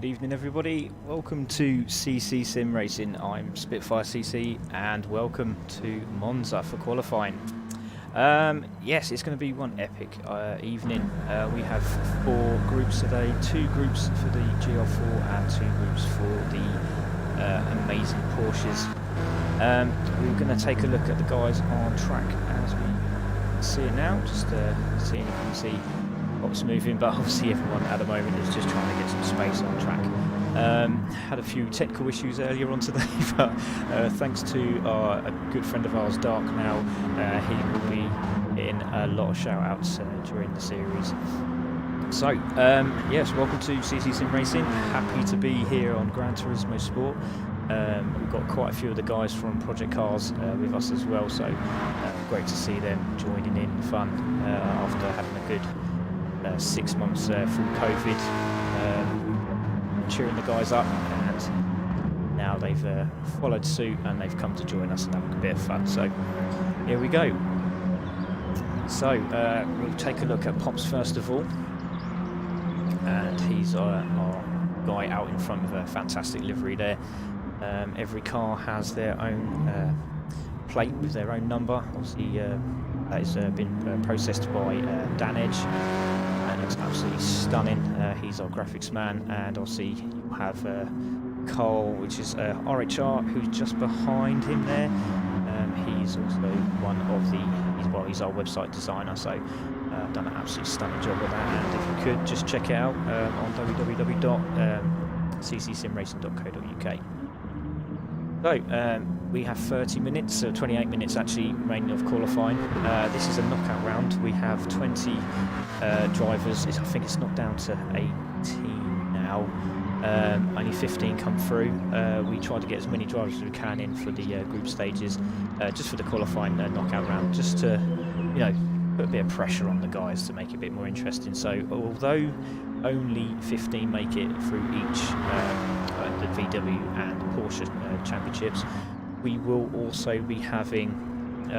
Good evening everybody, welcome to CC Sim Racing. I'm Spitfire CC and welcome to Monza for qualifying. Yes, it's going to be one epic evening. We have 4 groups today, 2 groups for the gt4 and 2 groups for the amazing Porsches. We're going to take a look at the guys on track as we see it now, just seeing if you can see what's moving, but obviously everyone at the moment is just trying to get some space on track. Had a few technical issues earlier on today, but thanks to a good friend of ours, Dark now, he will be in a lot of shout outs during the series. So yes, welcome to CC Sim Racing. Happy to be here on Gran Turismo Sport. We've got quite a few of the guys from Project Cars with us as well, so great to see them joining in the fun after having a good 6 months through COVID, cheering the guys up, and now they've followed suit and they've come to join us and have a bit of fun. So here we go. So we'll take a look at Pops first of all, and he's our guy out in front of a fantastic livery there. Every car has their own plate with their own number. Obviously that has been processed by Dan Edge. Looks absolutely stunning. He's our graphics man, and obviously you have Carl, which is RHR, who's just behind him there. He's also one of the, he's our website designer, so done an absolutely stunning job with that. And if you could just check it out on www.ccsimracing.co.uk. So we have 30 minutes, 28 minutes actually remaining of qualifying. This is a knockout round. We have 20 drivers. I think it's knocked down to 18 now. Only 15 come through. We try to get as many drivers as we can in for the group stages, just for the qualifying knockout round, just to, you know, put a bit of pressure on the guys to make it a bit more interesting. So although only 15 make it through each the VW and Porsche championships, we will also be having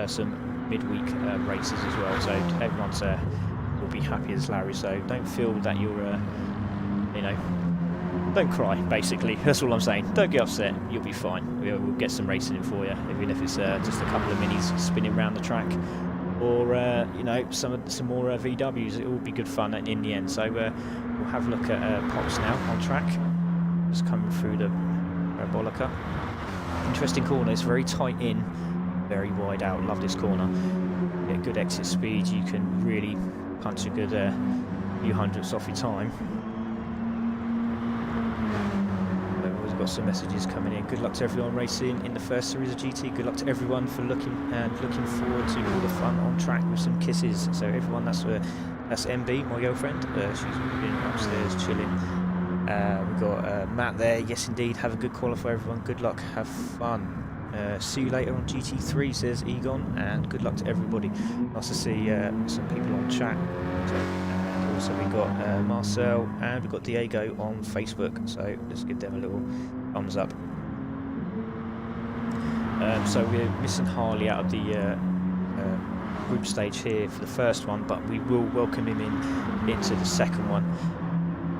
some midweek races as well. So everyone's will be happy as Larry. So don't feel that you're, you know, don't cry. Basically, that's all I'm saying. Don't get upset. You'll be fine. We'll get some racing in for you, even if it's just a couple of minis spinning around the track, or you know, some more VWs. It will be good fun in the end. So we'll have a look at Pops now on track, just coming through the Parabolica. Interesting corner. It's very tight in, very wide out. Love this corner. Get good exit speed. You can really punch a good few hundredths off your time. We've got some messages coming in. Good luck to everyone racing in the first series of GT. Good luck to everyone for looking forward to all the fun on track with some kisses. So everyone, that's MB, my girlfriend. She's been upstairs chilling. We've got Matt there. Yes, indeed. Have a good qualifier, everyone. Good luck. Have fun. See you later on GT3, says Egon. And good luck to everybody. Nice to see some people on chat. And also we got Marcel, and we've got Diego on Facebook. So let's give them a little thumbs up. So we're missing Harley out of the group stage here for the first one, but we will welcome him into the second one.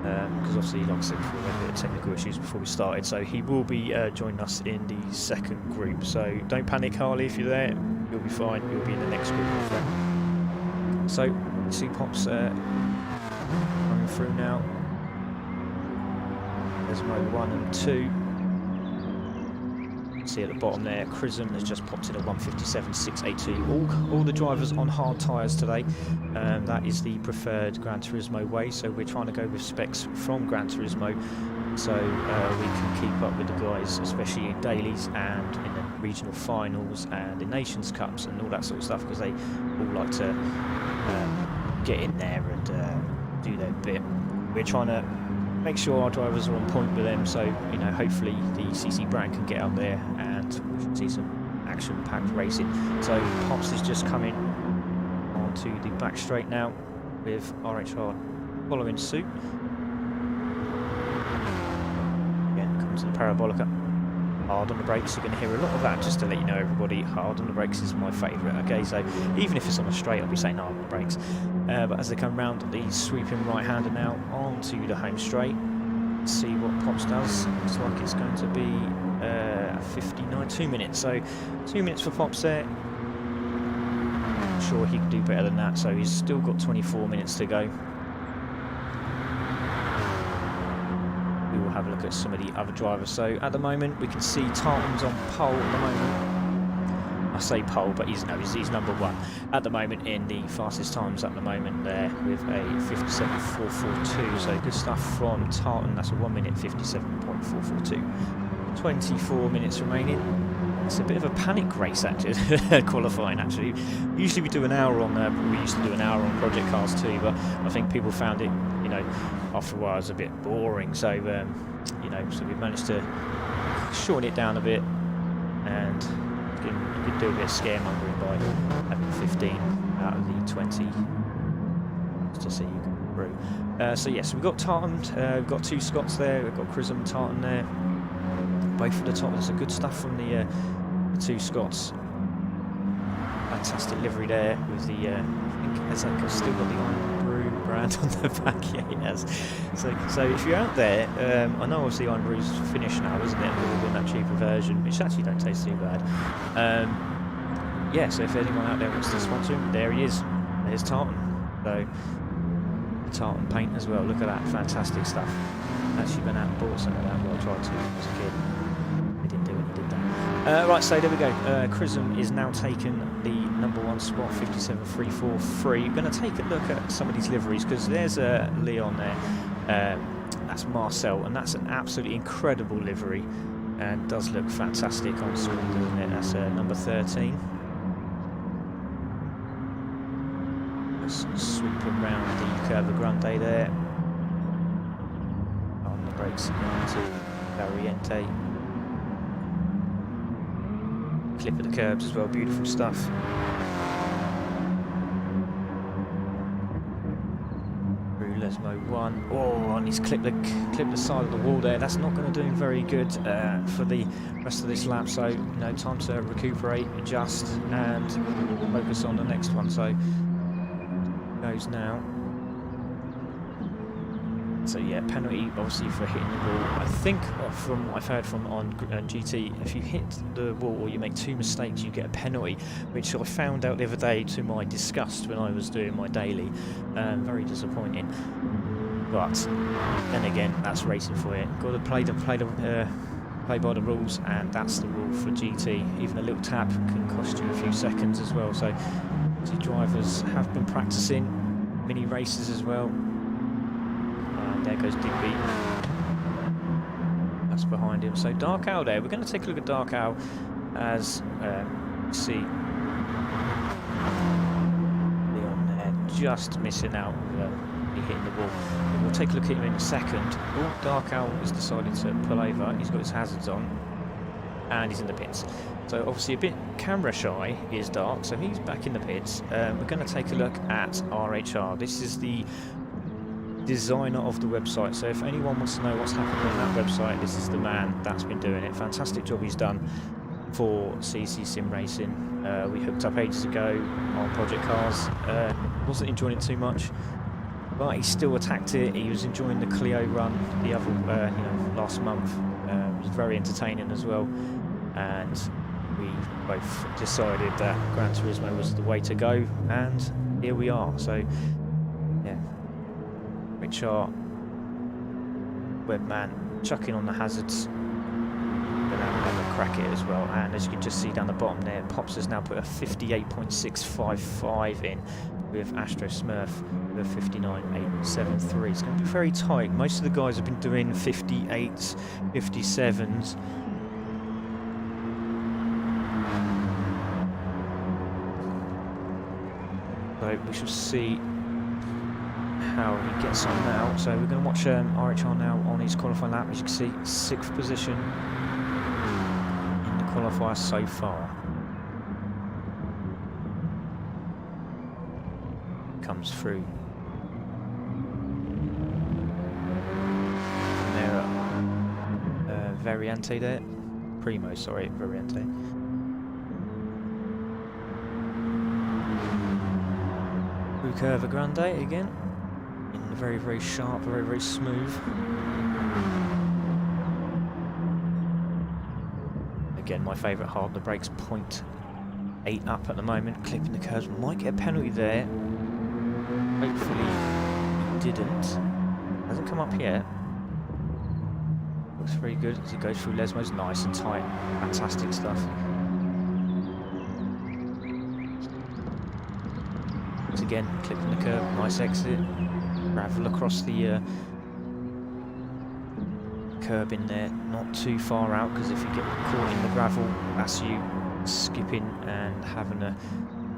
Because obviously, like I said before, we had a bit of technical issues before we started, so he will be joining us in the second group. So don't panic, Harley, if you're there, you'll be fine. You'll be in the next group, my friend. So, see Pops coming through now. There's mode 1 and 2. See at the bottom there, Chrism has just popped in a 157.682. All the drivers on hard tyres today. That is the preferred Gran Turismo way, so we're trying to go with specs from Gran Turismo, so we can keep up with the guys, especially in dailies and in the regional finals and in Nations Cups and all that sort of stuff, because they all like to get in there and do their bit. We're trying to make sure our drivers are on point with them, so you know, hopefully the CC brand can get up there and we should see some action-packed racing. So Pops is just coming onto the back straight now with RHR following suit. Again, comes the Parabolica. Hard on the brakes, you're going to hear a lot of that, just to let you know, everybody. Hard on the brakes is my favourite. Okay, so even if it's on a straight, I'll be saying hard on the brakes. But as they come round the sweeping right-hander now onto the home straight, Let's see what Pops does. Looks like it's going to be 2 minutes. So 2 minutes for Pops there. I'm sure he can do better than that. So he's still got 24 minutes to go. We will have a look at some of the other drivers. So at the moment, we can see Tartan's on pole at the moment. I say pole, but he's number one at the moment in the fastest times at the moment there with a 57.442. So good stuff from Tartan. That's a 1 minute 57.442. 24 minutes remaining. It's a bit of a panic race actually, qualifying actually. Usually we do an hour on we used to do an hour on project cars too, but I think people found it, you know, after a while it was a bit boring. So you know, so we managed to shorten it down a bit, and you could do a bit of scaremongering by having 15 out of the 20 just to see you come through. So yes, we've got Tartan, we've got two Scots there, we've got Chrism and Tartan there, both at the top. There's some good stuff from the two Scots. Fantastic livery there with the, I think Ezek has still got the Iron Brew brand on the back. Yeah, he has. So if you're out there, I know obviously Iron Brew's finished now, isn't it? We've got that cheaper version, which actually don't taste too bad. Yeah, so if anyone out there wants to sponsor him, there he is. There's Tartan. So Tartan paint as well. Look at that, fantastic stuff. Actually been out and bought some of that. Well, I tried to as a kid. I didn't do it. He did that. Right, so there we go. Chrism is now taken the number one spot, 57.343. We're going to take a look at some of these liveries because there's Leon there. That's Marcel, and that's an absolutely incredible livery and does look fantastic on screen, doesn't it? That's number 13. Let's sweep around the Curva Grande there. On the brakes again to Variante. Clip of the curbs as well, beautiful stuff. Through Lesmo 1. Oh, and he's clipped the side of the wall there. That's not going to do him very good for the rest of this lap. So, you know, time to recuperate, adjust, and focus on the next one. So, goes now. So yeah, penalty obviously for hitting the wall. I think from I've heard from on GT, if you hit the wall or you make two mistakes, you get a penalty, which I found out the other day to my disgust when I was doing my daily. Very disappointing. But then again, that's racing for you. Got to play by the rules, and that's the rule for GT. Even a little tap can cost you a few seconds as well. So GT drivers have been practicing mini races as well. There goes Digby. That's behind him. So Dark Owl there. We're going to take a look at Dark Owl as see Leon there just missing out, hitting the wall. We'll take a look at him in a second. Oh, Dark Owl has decided to pull over. He's got his hazards on and he's in the pits. So obviously a bit camera shy is Dark, so he's back in the pits. We're going to take a look at RHR. This is the designer of the website, so if anyone wants to know what's happening on that website, this is the man that's been doing it. Fantastic job he's done for ccsimracing. We hooked up ages ago on project cars. Wasn't enjoying it too much, but he still attacked it. He was enjoying the Clio run the other last month. It was very entertaining as well, and we both decided that Gran Turismo was the way to go, and here we are. So yeah, HR webman chucking on the hazards, gonna have a crack at it as well. And as you can just see down the bottom there, Pops has now put a 58.655 in with Astro Smurf with a 59.873. It's going to be very tight. Most of the guys have been doing 58s, 57s. So we shall see how he gets on now. So we're going to watch RHR now on his qualifying lap. As you can see, 6th position in the qualifier so far. Comes through. And there, Variante there. Primo, sorry, Variante. Through Curva Grande again. Very, very sharp, very, very smooth. Again, my favourite hard on the brakes, 0.8 up at the moment, clipping the curves. Might get a penalty there. Hopefully he didn't. Hasn't come up yet. Looks very good as he goes through Lesmo's. Nice and tight. Fantastic stuff. Once again, clipping the curve. Nice exit. Gravel across the curb in there. Not too far out, because if you get caught in the gravel, that's you skipping and having a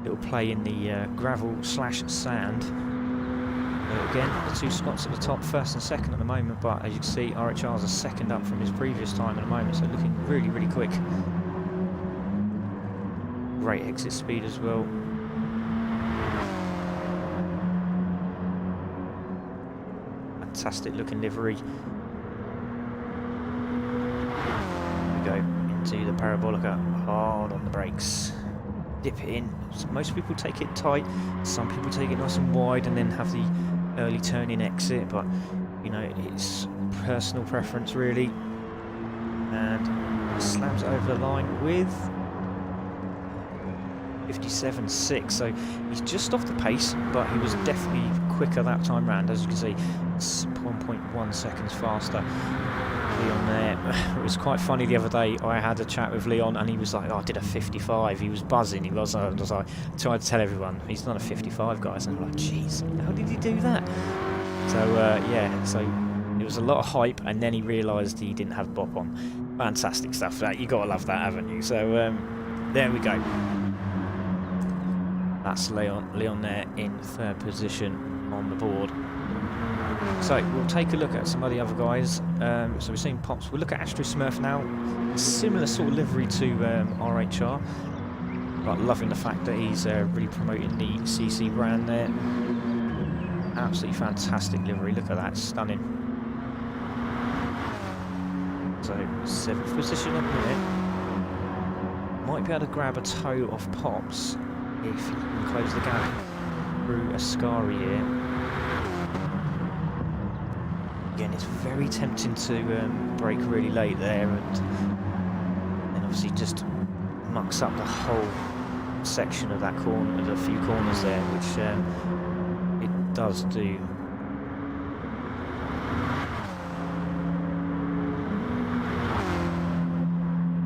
little play in the gravel/sand. Again, the two Scots at the top, first and second at the moment, but as you can see, RHR's a second up from his previous time at the moment, so looking really, really quick. Great exit speed as well. Fantastic looking livery. Here we go into the Parabolica, hard on the brakes. Dip it in. So most people take it tight, some people take it nice and wide and then have the early turn-in exit, but you know, it's personal preference really. And slams it over the line with 57.6, so he's just off the pace, but he was definitely quicker that time round. As you can see, it's 1.1 seconds faster. Leon there. It was quite funny the other day. I had a chat with Leon and he was like, oh, I did a 55. He was buzzing. He was like, tried to tell everyone he's not a 55, guys. And I'm like, jeez, how did he do that? So yeah, so it was a lot of hype, and then he realised he didn't have bop on. Fantastic stuff. That you gotta love that, haven't you? So there we go. That's Leon there in third position on the board. So we'll take a look at some of the other guys. So we've seen Pops. We'll look at Astro Smurf now. Similar sort of livery to RHR, but loving the fact that he's really promoting the CC brand there. Absolutely fantastic livery. Look at that, stunning. So 7th position at the minute. Might be able to grab a toe off Pops if he can close the gap through Ascari here. Again, it's very tempting to brake really late there, and obviously just mucks up the whole section of that corner, the few corners there, which it does do.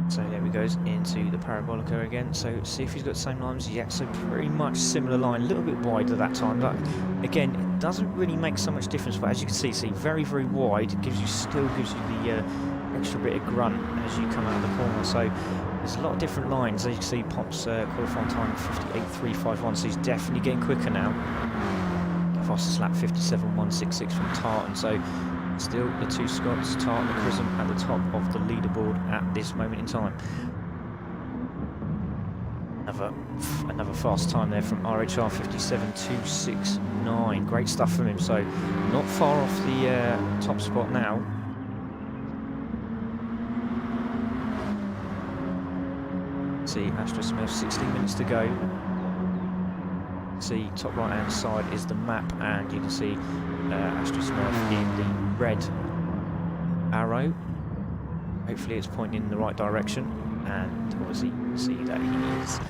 So there he goes into the Parabolica again. So see if he's got the same lines. Yeah, so pretty much similar line, a little bit wider that time, but again, it doesn't really make so much difference. But as you can see, very, very wide. It still gives you the extra bit of grunt as you come out of the corner. So there's a lot of different lines. As you can see, Pop's qualifying time 58.351, so he's definitely getting quicker now. Fastest lap 57.166 from Tartan. So still the two Scots, Tartan and Chrism, at the top of the leaderboard at this moment in time. Another fast time there from RHR, 57.269. Great stuff from him. So not far off the top spot now. See Astro Smith, 16 minutes to go. See top right hand side is the map, and you can see Astro Smith in the red arrow. Hopefully it's pointing in the right direction, and obviously you can see that he is.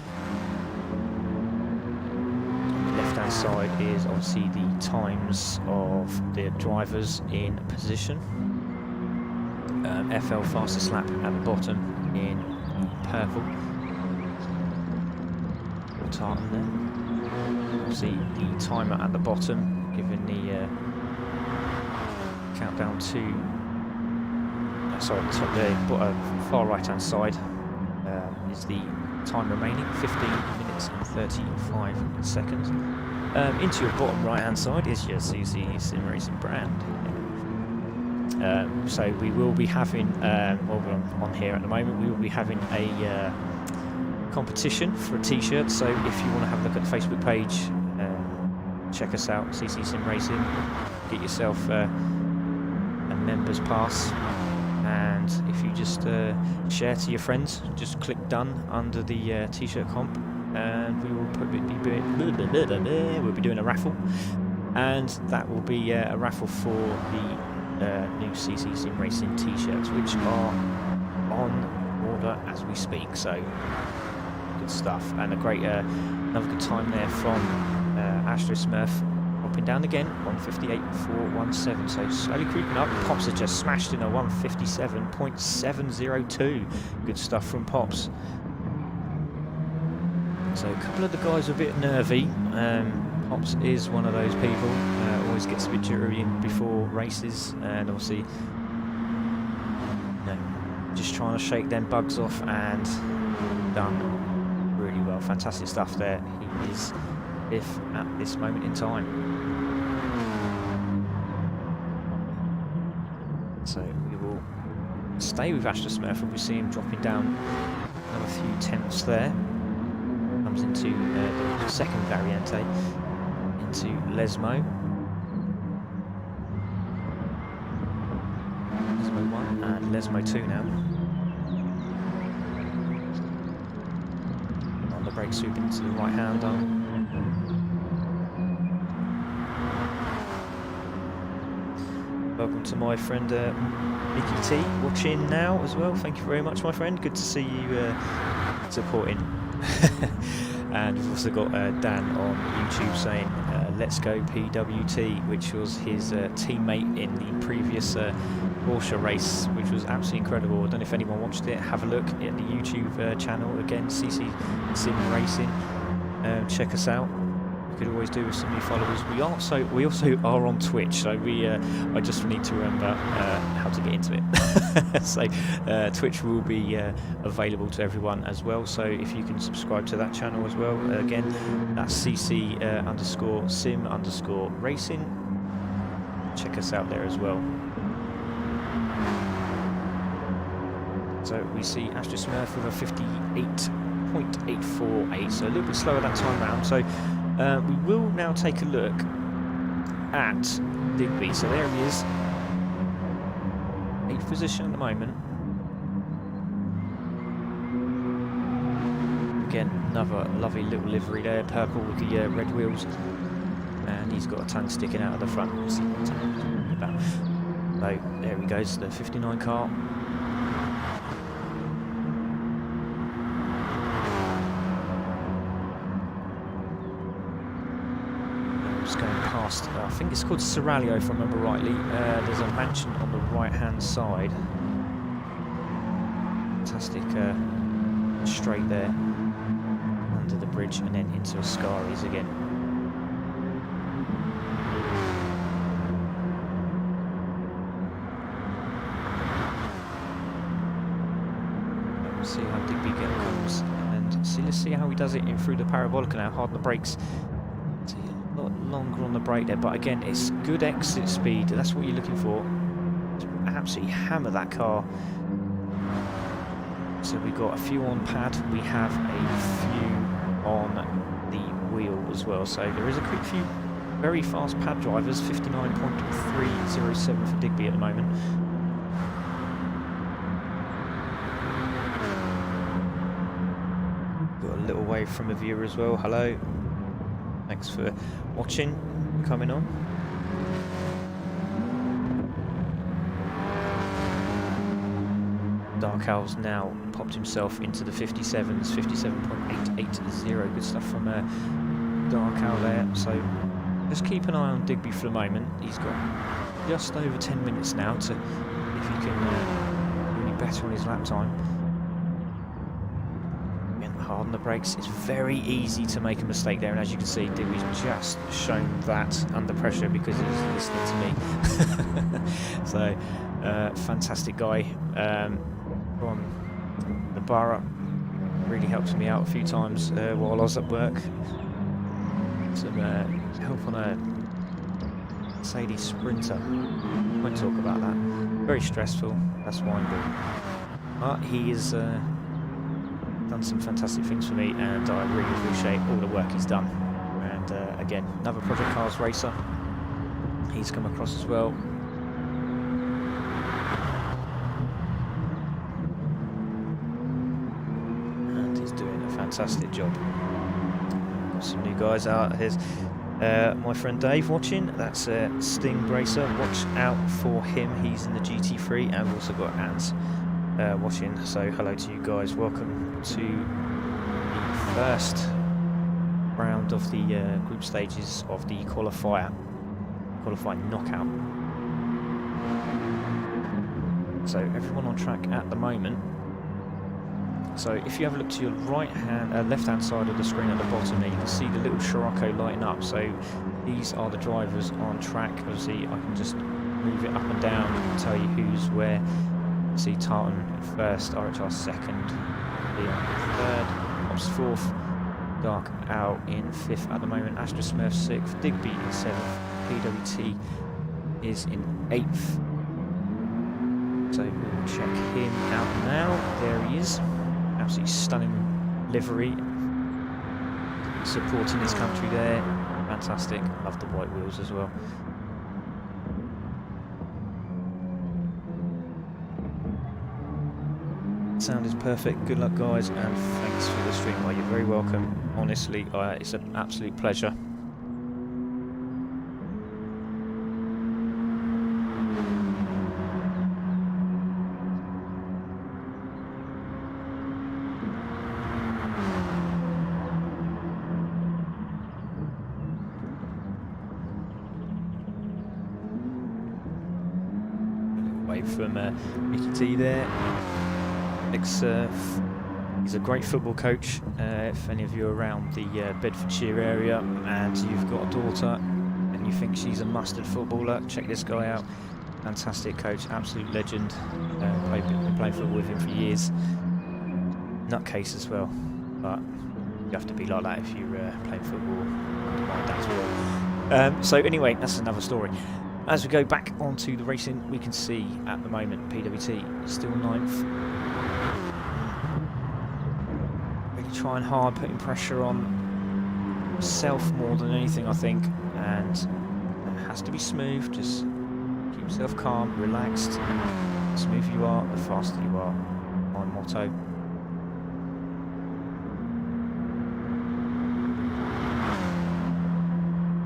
On the left hand side is obviously the times of the drivers in position. FL fastest lap at the bottom in purple. Tartan there. See the timer at the bottom, giving the countdown to the far right hand side is the time remaining, 15 minutes and 35 seconds. Into your bottom right hand side is your ccsimracing brand. So we will be having, well, we're on here at the moment, we will be having a competition for a t-shirt. So if you want to have a look at the Facebook page, check us out, ccsimracing, get yourself a members pass, and if you just share to your friends, just click done under the t-shirt comp, and we will we'll be doing a raffle, and that will be a raffle for the new ccsimracing t-shirts, which are on shoulder as we speak. So good stuff, and a great another good time there from Astro Smurf, dropping down again, 158.417. So slowly creeping up. Pops has just smashed in a 157.702. Good stuff from Pops. So a couple of the guys are a bit nervy. Pops is one of those people, always gets a bit jittery before races, and obviously, you know, just trying to shake them bugs off, and done really well. Fantastic stuff there. He is fifth at this moment in time. So we will stay with Astro Smurf, and we see him dropping down another few tenths there. Comes into the second Variante, into Lesmo. Lesmo 1 and Lesmo 2 now. On the brake, swooping into the right hander. Welcome to my friend Mickey T, watching now as well. Thank you very much, my friend. Good to see you supporting. And we've also got Dan on YouTube saying let's go PWT, which was his teammate in the previous Porsche race, which was absolutely incredible. I don't know if anyone watched it. Have a look at the YouTube channel again, ccsimracing. Check us out. We could always do with some new followers. We also are on Twitch, so I just need to remember how to get into it. So Twitch will be available to everyone as well, so if you can subscribe to that channel as well, again, that's cc_sim_racing. Check us out there as well. So we see Astro Smurf with a 58.848, so a little bit slower that time round. So we will now take a look at Digby. So there he is, 8th position at the moment. Again, another lovely little livery there, purple with the red wheels, and he's got a tongue sticking out of the front. So there he goes, the 59 car. Going past, I think it's called Serralio if I remember rightly. There's a mansion on the right hand side. Fantastic straight there under the bridge, and then into Ascaris again. We'll see how Digby comes, and let's see how he does it in through the parabolica now. Hard on the brakes. Longer on the brake there, but again, it's good exit speed. That's what you're looking for. Absolutely hammer that car. So we got a few on pad. We have a few on the wheel as well. So there is a quick few very fast pad drivers. 59.307 for Digby at the moment. Got a little wave from a viewer as well. Hello. Thanks for watching, coming on. Dark Owl's now popped himself into the 57s, 57.880. Good stuff from Dark Owl there. So just keep an eye on Digby for the moment. He's got just over 10 minutes now to, if he can do any better on his lap time. Hard on the brakes. It's very easy to make a mistake there, and as you can see, Digby's just shown that under pressure because he's listening to me. So fantastic guy from the borough, really helped me out a few times while I was at work. Some help on a Mercedes Sprinter. Won't talk about that. Very stressful. That's why I'm good. But he is done some fantastic things for me, and I really appreciate all the work he's done. And again, another Project Cars racer. He's come across as well. And he's doing a fantastic job. Got some new guys out. Here's my friend Dave watching. That's Sting Bracer. Watch out for him. He's in the GT3, and we've also got Ants watching. So hello to you guys. Welcome to the first round of the group stages of the qualifier knockout. So everyone on track at the moment. So if you have a look to your left hand side of the screen at the bottom there, you can see the little Scirocco lighting up. So these are the drivers on track. Obviously I can just move it up and down and tell you who's where. See Tartan in first, RHR second, Leon third, Ops fourth, Dark Owl in fifth at the moment, Astra Smurf sixth, Digby in seventh, PWT is in eighth. So we'll check him out now. There he is. Absolutely stunning livery. Supporting his country there. Fantastic. Love the white wheels as well. Sound is perfect. Good luck, guys, and thanks for the stream. Well, you're very welcome. Honestly, it's an absolute pleasure. Away from Mickey T there. He's a great football coach. If any of you are around the Bedfordshire area and you've got a daughter and you think she's a mustard footballer, check this guy out. Fantastic coach, absolute legend. Been playing football with him for years. Nutcase as well, but you have to be like that if you're playing football under my dad's will. So anyway, that's another story. As we go back onto the racing, we can see at the moment PWT still 9th. Trying hard, putting pressure on himself more than anything, I think, and it has to be smooth. Just keep yourself calm, relaxed. The smoother you are, the faster you are. My motto.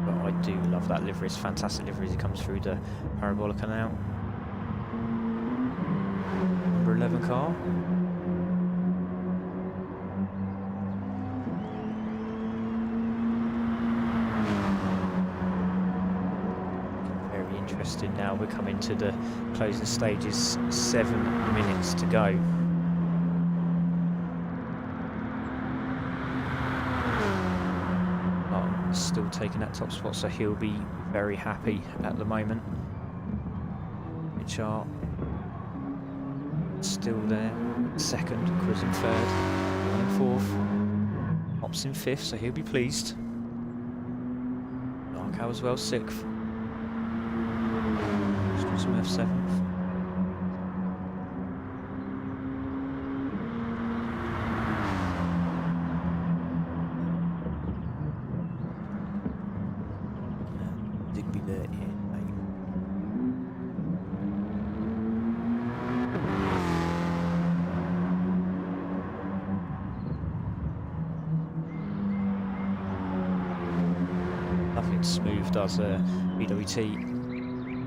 But I do love that livery. It's fantastic livery as he comes through the Parabolica now. Number 11 car. Interesting. Now we're coming to the closing stages, 7 minutes to go. Still taking that top spot, so he'll be very happy at the moment. HR still there, second, Chris in third, one in fourth, Ops in fifth, so he'll be pleased. Darkow as well, sixth. Smith 7th. Digby there in 8th. Nothing smooth does BWT.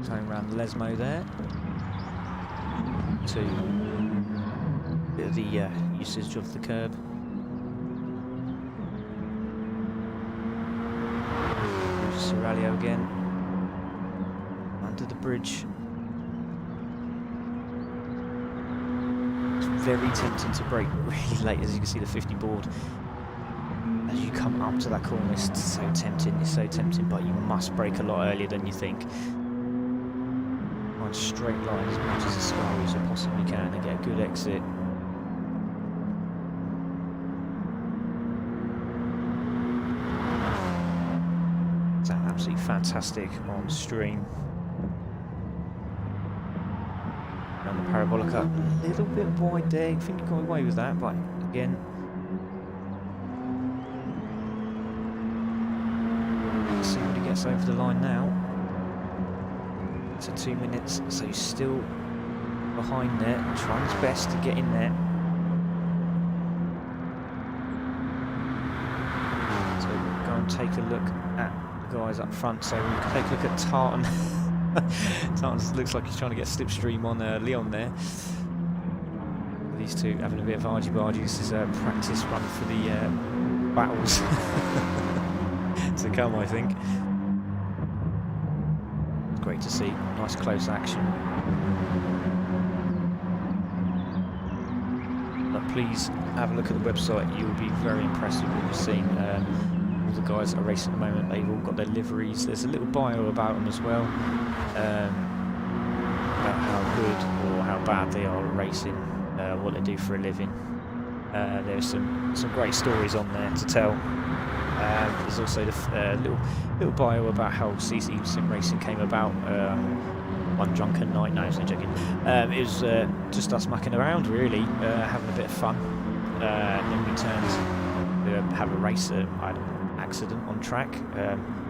Going around the Lesmo there to a bit of the usage of the curb. Serralio again under the bridge. It's very tempting to brake really late, as you can see the 50 board. As you come up to that corner, it's so tempting, but you must brake a lot earlier than you think. Straight line as much as the sky as you possibly can and get a good exit. It's absolutely fantastic on stream. On the Parabolica, a little bit wide there. I think you got away with that, but again, let's see what he gets over the line now. So 2 minutes, so he's still behind there, trying his best to get in there. So we'll go and take a look at the guys up front. So we can take a look at Tartan. Tartan looks like he's trying to get slipstream on Leon there. these two having a bit of argy-bargy. This is a practice run for the battles to come, I think. Great to see. Nice close action. But please have a look at the website. You'll be very impressed with what you're seeing. All the guys that are racing at the moment, they've all got their liveries. There's a little bio about them as well. About how good or how bad they are at racing, what they do for a living. There's some great stories on there to tell. There's also the little bio about how ccsimracing came about. One drunken night, no, I was joking. It was just us mucking around, really, having a bit of fun. Then we turned to have a race. I had an accident on track.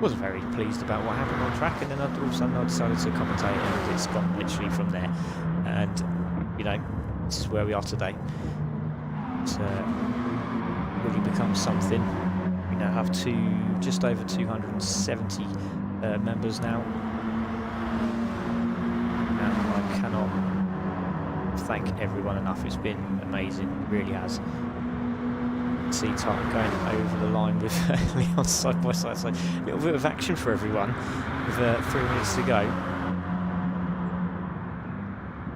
Wasn't very pleased about what happened on track, and then all of a sudden I decided to commentate, and it's gone literally from there. And you know, this is where we are today. It's really become something. We now have just over 270 members now, and I cannot thank everyone enough. It's been amazing, it really has. See Tartan going over the line with Leon side by side, so a little bit of action for everyone with 3 minutes to go.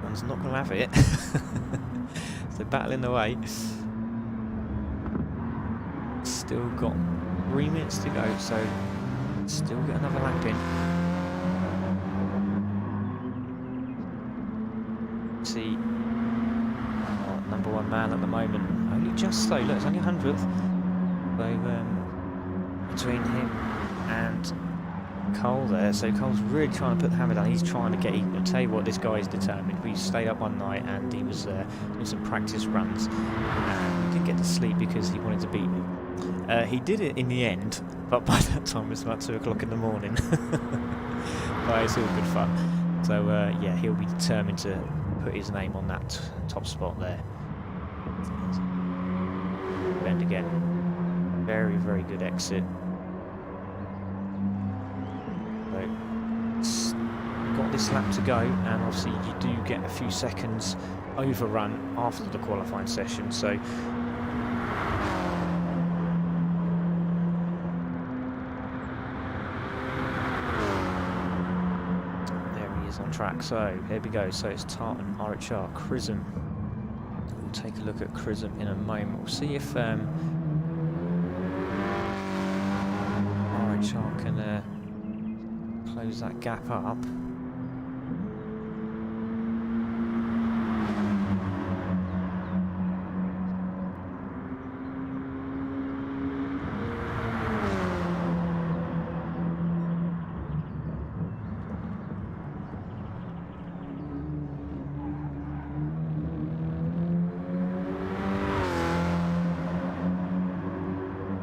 One's not going to have it. So battling away. Still got 3 minutes to go, so still get another lap in. See, number one man at the moment. Only just slow, look, it's only 100th. So between him and Cole there, so Cole's really trying to put the hammer down. He's trying to get, I'll tell you what, this guy is determined. We stayed up one night and he was doing some practice runs, and he didn't get to sleep because he wanted to beat me. He did it in the end, but by that time it was about 2 o'clock in the morning. But it's all good fun. So yeah, he'll be determined to put his name on that top spot there. Bend again. Very, very good exit. So, got this lap to go, and obviously you do get a few seconds overrun after the qualifying session. So there he is on track. So here we go. So it's Tartan, RHR, Chrism. We'll take a look at Chrism in a moment. We'll see if RHR can close that gap up.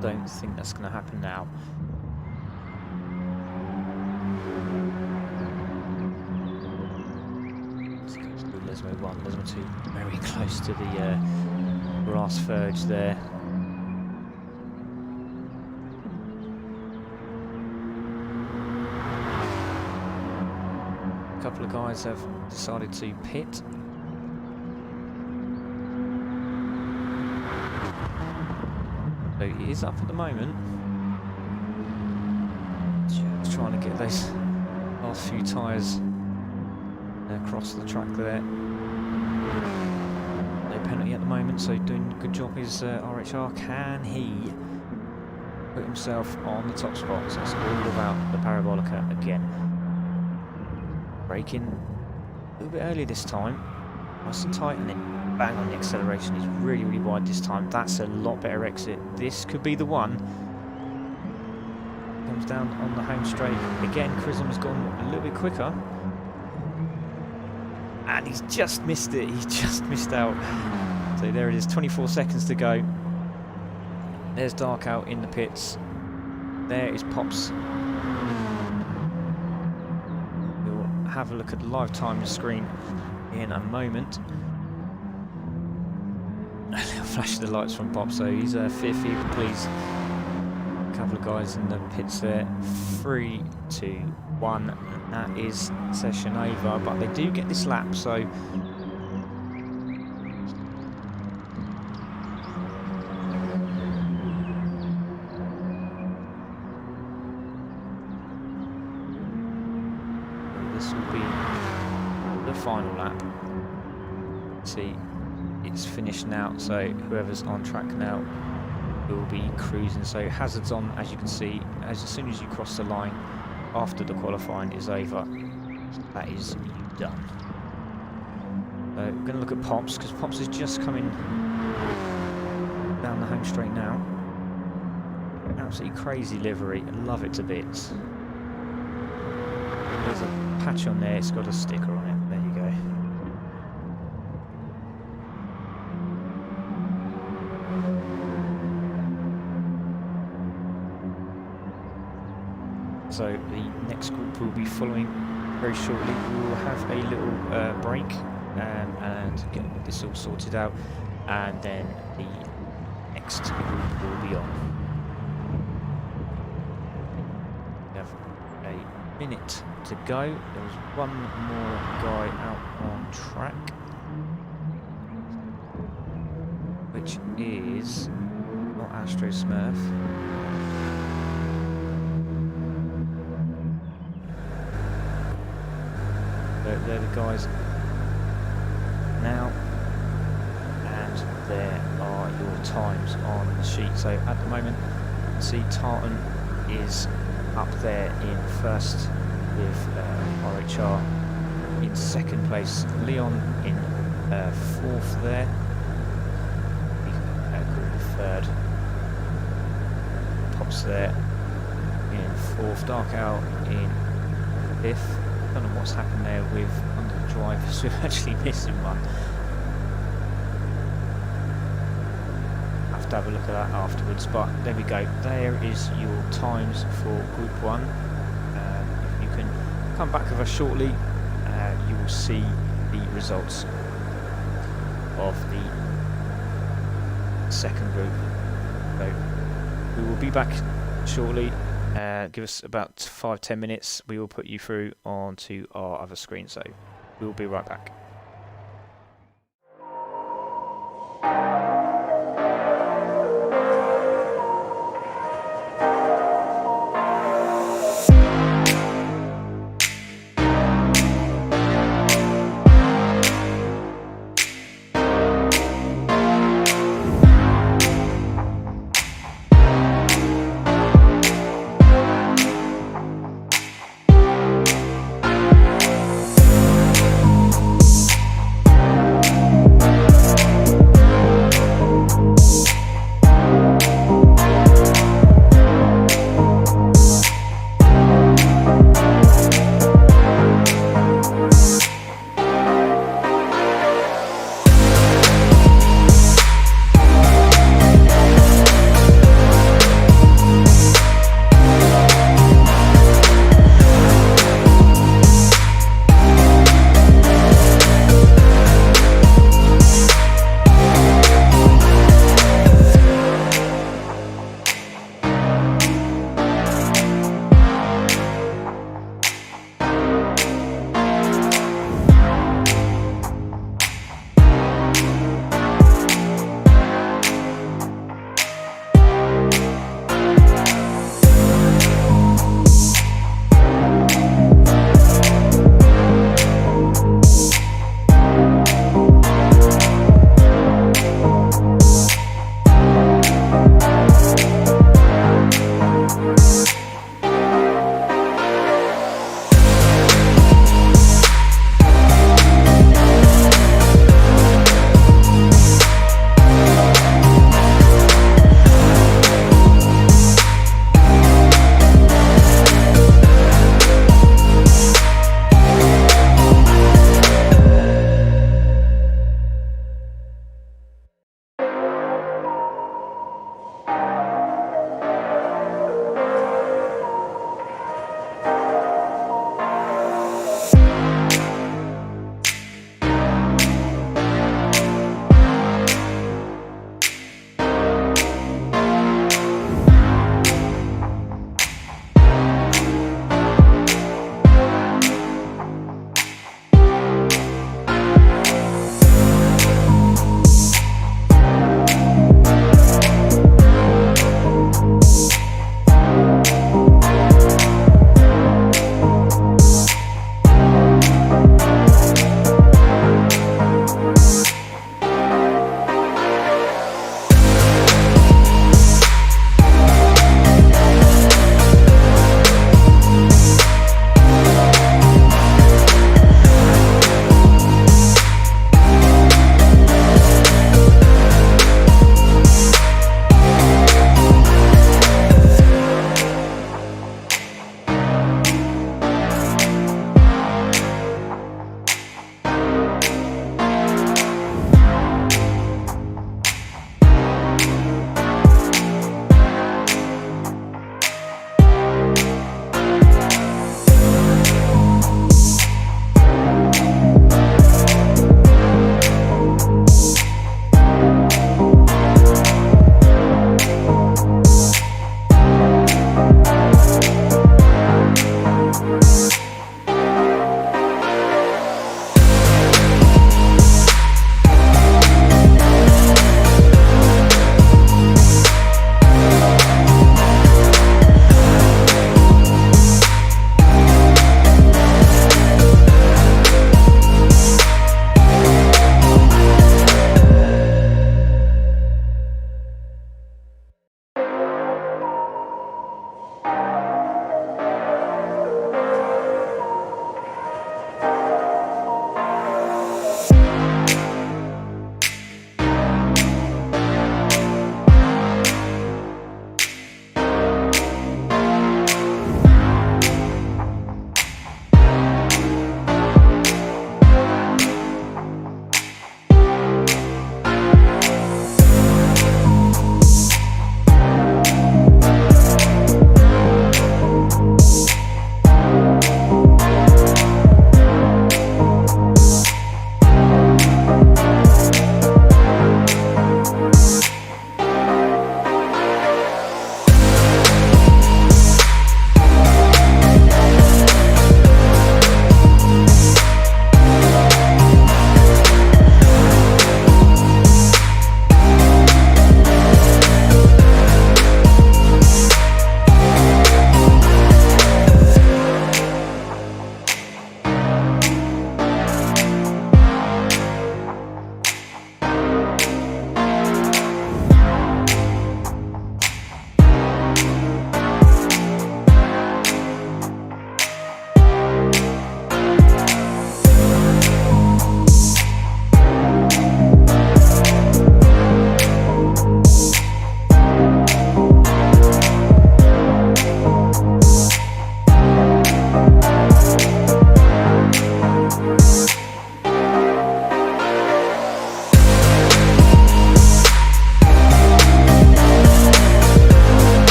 Don't think that's going to happen now. Let's go to Lesmo 1, Lesmo 2, very close to the grass verge there. A couple of guys have decided to pit. So he is up at the moment. Just trying to get those last few tyres across the track there. No penalty at the moment, so doing a good job is RHR. Can he put himself on the top spot? So it's all about the Parabolica again. Braking a little bit early this time. Nice and tight, and then bang on the acceleration. He's really, really wide this time. That's a lot better exit. This could be the one. Comes down on the home straight. Again, Chrism has gone a little bit quicker. And he's just missed it. He's just missed out. So there it is, 24 seconds to go. There's Dark out in the pits. There is Pops. We'll have a look at the live time screen in a moment. A little flash of the lights from Pop, so he's fifth, if you please. A couple of guys in the pits there. 3, 2, 1, and that is session over. But they do get this lap, so will be the final lap. See, it's finished now, so whoever's on track now will be cruising. So hazards on, as you can see, as soon as you cross the line after the qualifying is over, that is done. So we're going to look at Pops, because Pops is just coming down the home straight now. Absolutely crazy livery, I love it to bits. There's a patch on there, it's got a sticker on it, there you go. So the next group will be following very shortly. We will have a little break and get this all sorted out, and then the next group will be on. We have a minute to go. There's one more guy out on track, which is not Astro Smurf. They're the guys now, and there are your times on the sheet. So at the moment, you can see Tartan is up there in first with RHR in second place, Leon in fourth there, group third, Pops there in fourth, Dark Owl in fifth. I don't know what's happened there with under the drivers, we're actually missing one. Have to have a look at that afterwards, but there we go. There is your times for Group 1. If you can come back with us shortly, you will see the results of the second group. So we will be back shortly. Give us about 5-10 minutes. We will put you through onto our other screen, so we will be right back.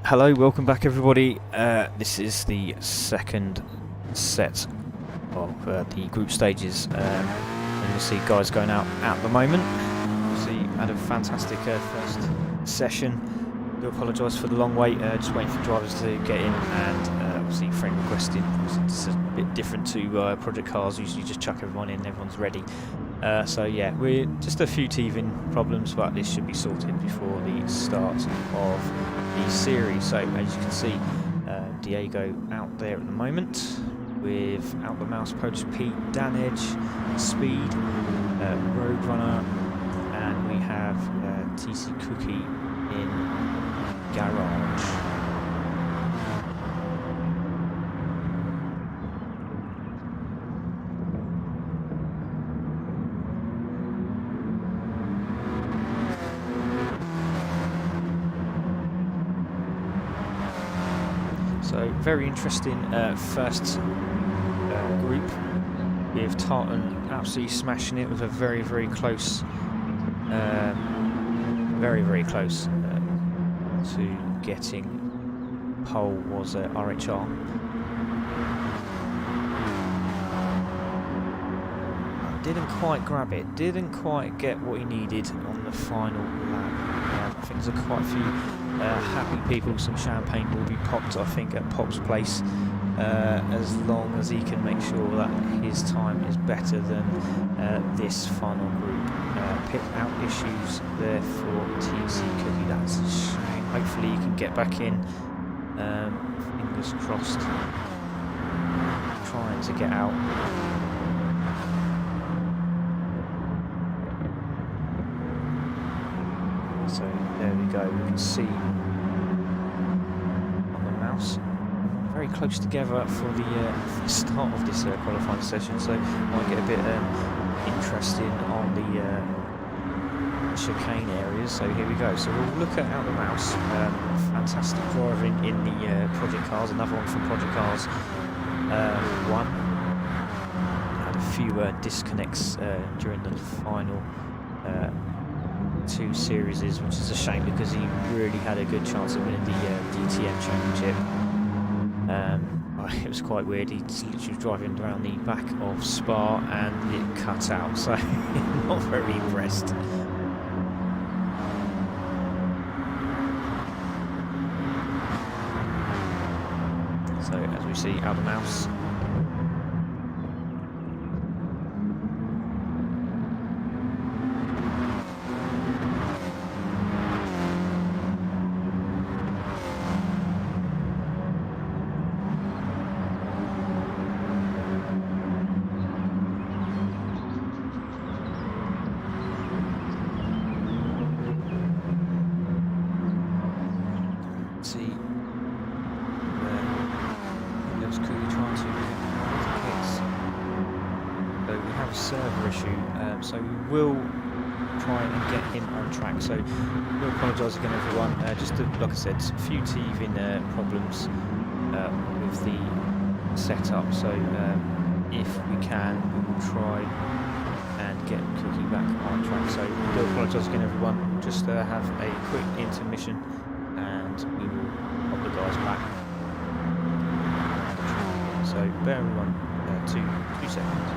Hello, welcome back everybody. This is the second set of the group stages. And you'll see guys going out at the moment. You'll see had a fantastic first session. Do apologise for the long wait, just waiting for drivers to get in, and obviously frame requesting. Obviously this is a bit different to Project Cars, usually just chuck everyone in, everyone's ready. So yeah, we're just a few teething problems, but this should be sorted before the start of the series. So as you can see, Diego out there at the moment with Out the Mouse, Polish Pete, Dan Edge, Speed, Roadrunner, and we have TC Cookie in Garage. So very interesting first group with Tartan absolutely smashing it with a very close, very close to getting pole was RHR. Didn't quite grab it, didn't quite get what he needed on the final lap. I think there's quite a few happy people, some champagne will be popped, I think, at Pop's place, as long as he can make sure that his time is better than this final group. Pit out issues there for TC Cookie, that's a shame. Hopefully he can get back in, fingers crossed, trying to get out. So there we go, we can see on the mouse very close together for the start of this qualifying session, so might get a bit interesting on the chicane areas. So here we go, so we'll look at Out the Mouse, fantastic driving in the Project Cars, another one from Project Cars 1. Had a few disconnects during the final two series, which is a shame because he really had a good chance of winning the DTM championship. It was quite weird, he literally driving around the back of Spa and it cut out, so not very impressed. So as we see, Out the Mouse. See, there's Cookie trying to get the kits. So we have a server issue, so we will try and get him on track. So we'll apologise again, everyone. Just to, like I said, a few teething problems with the setup. So if we can, we will try and get Cookie back on track. So we do apologise again, everyone. Just have a quick intermission, and we will pop the guys back. So bear everyone 2 seconds.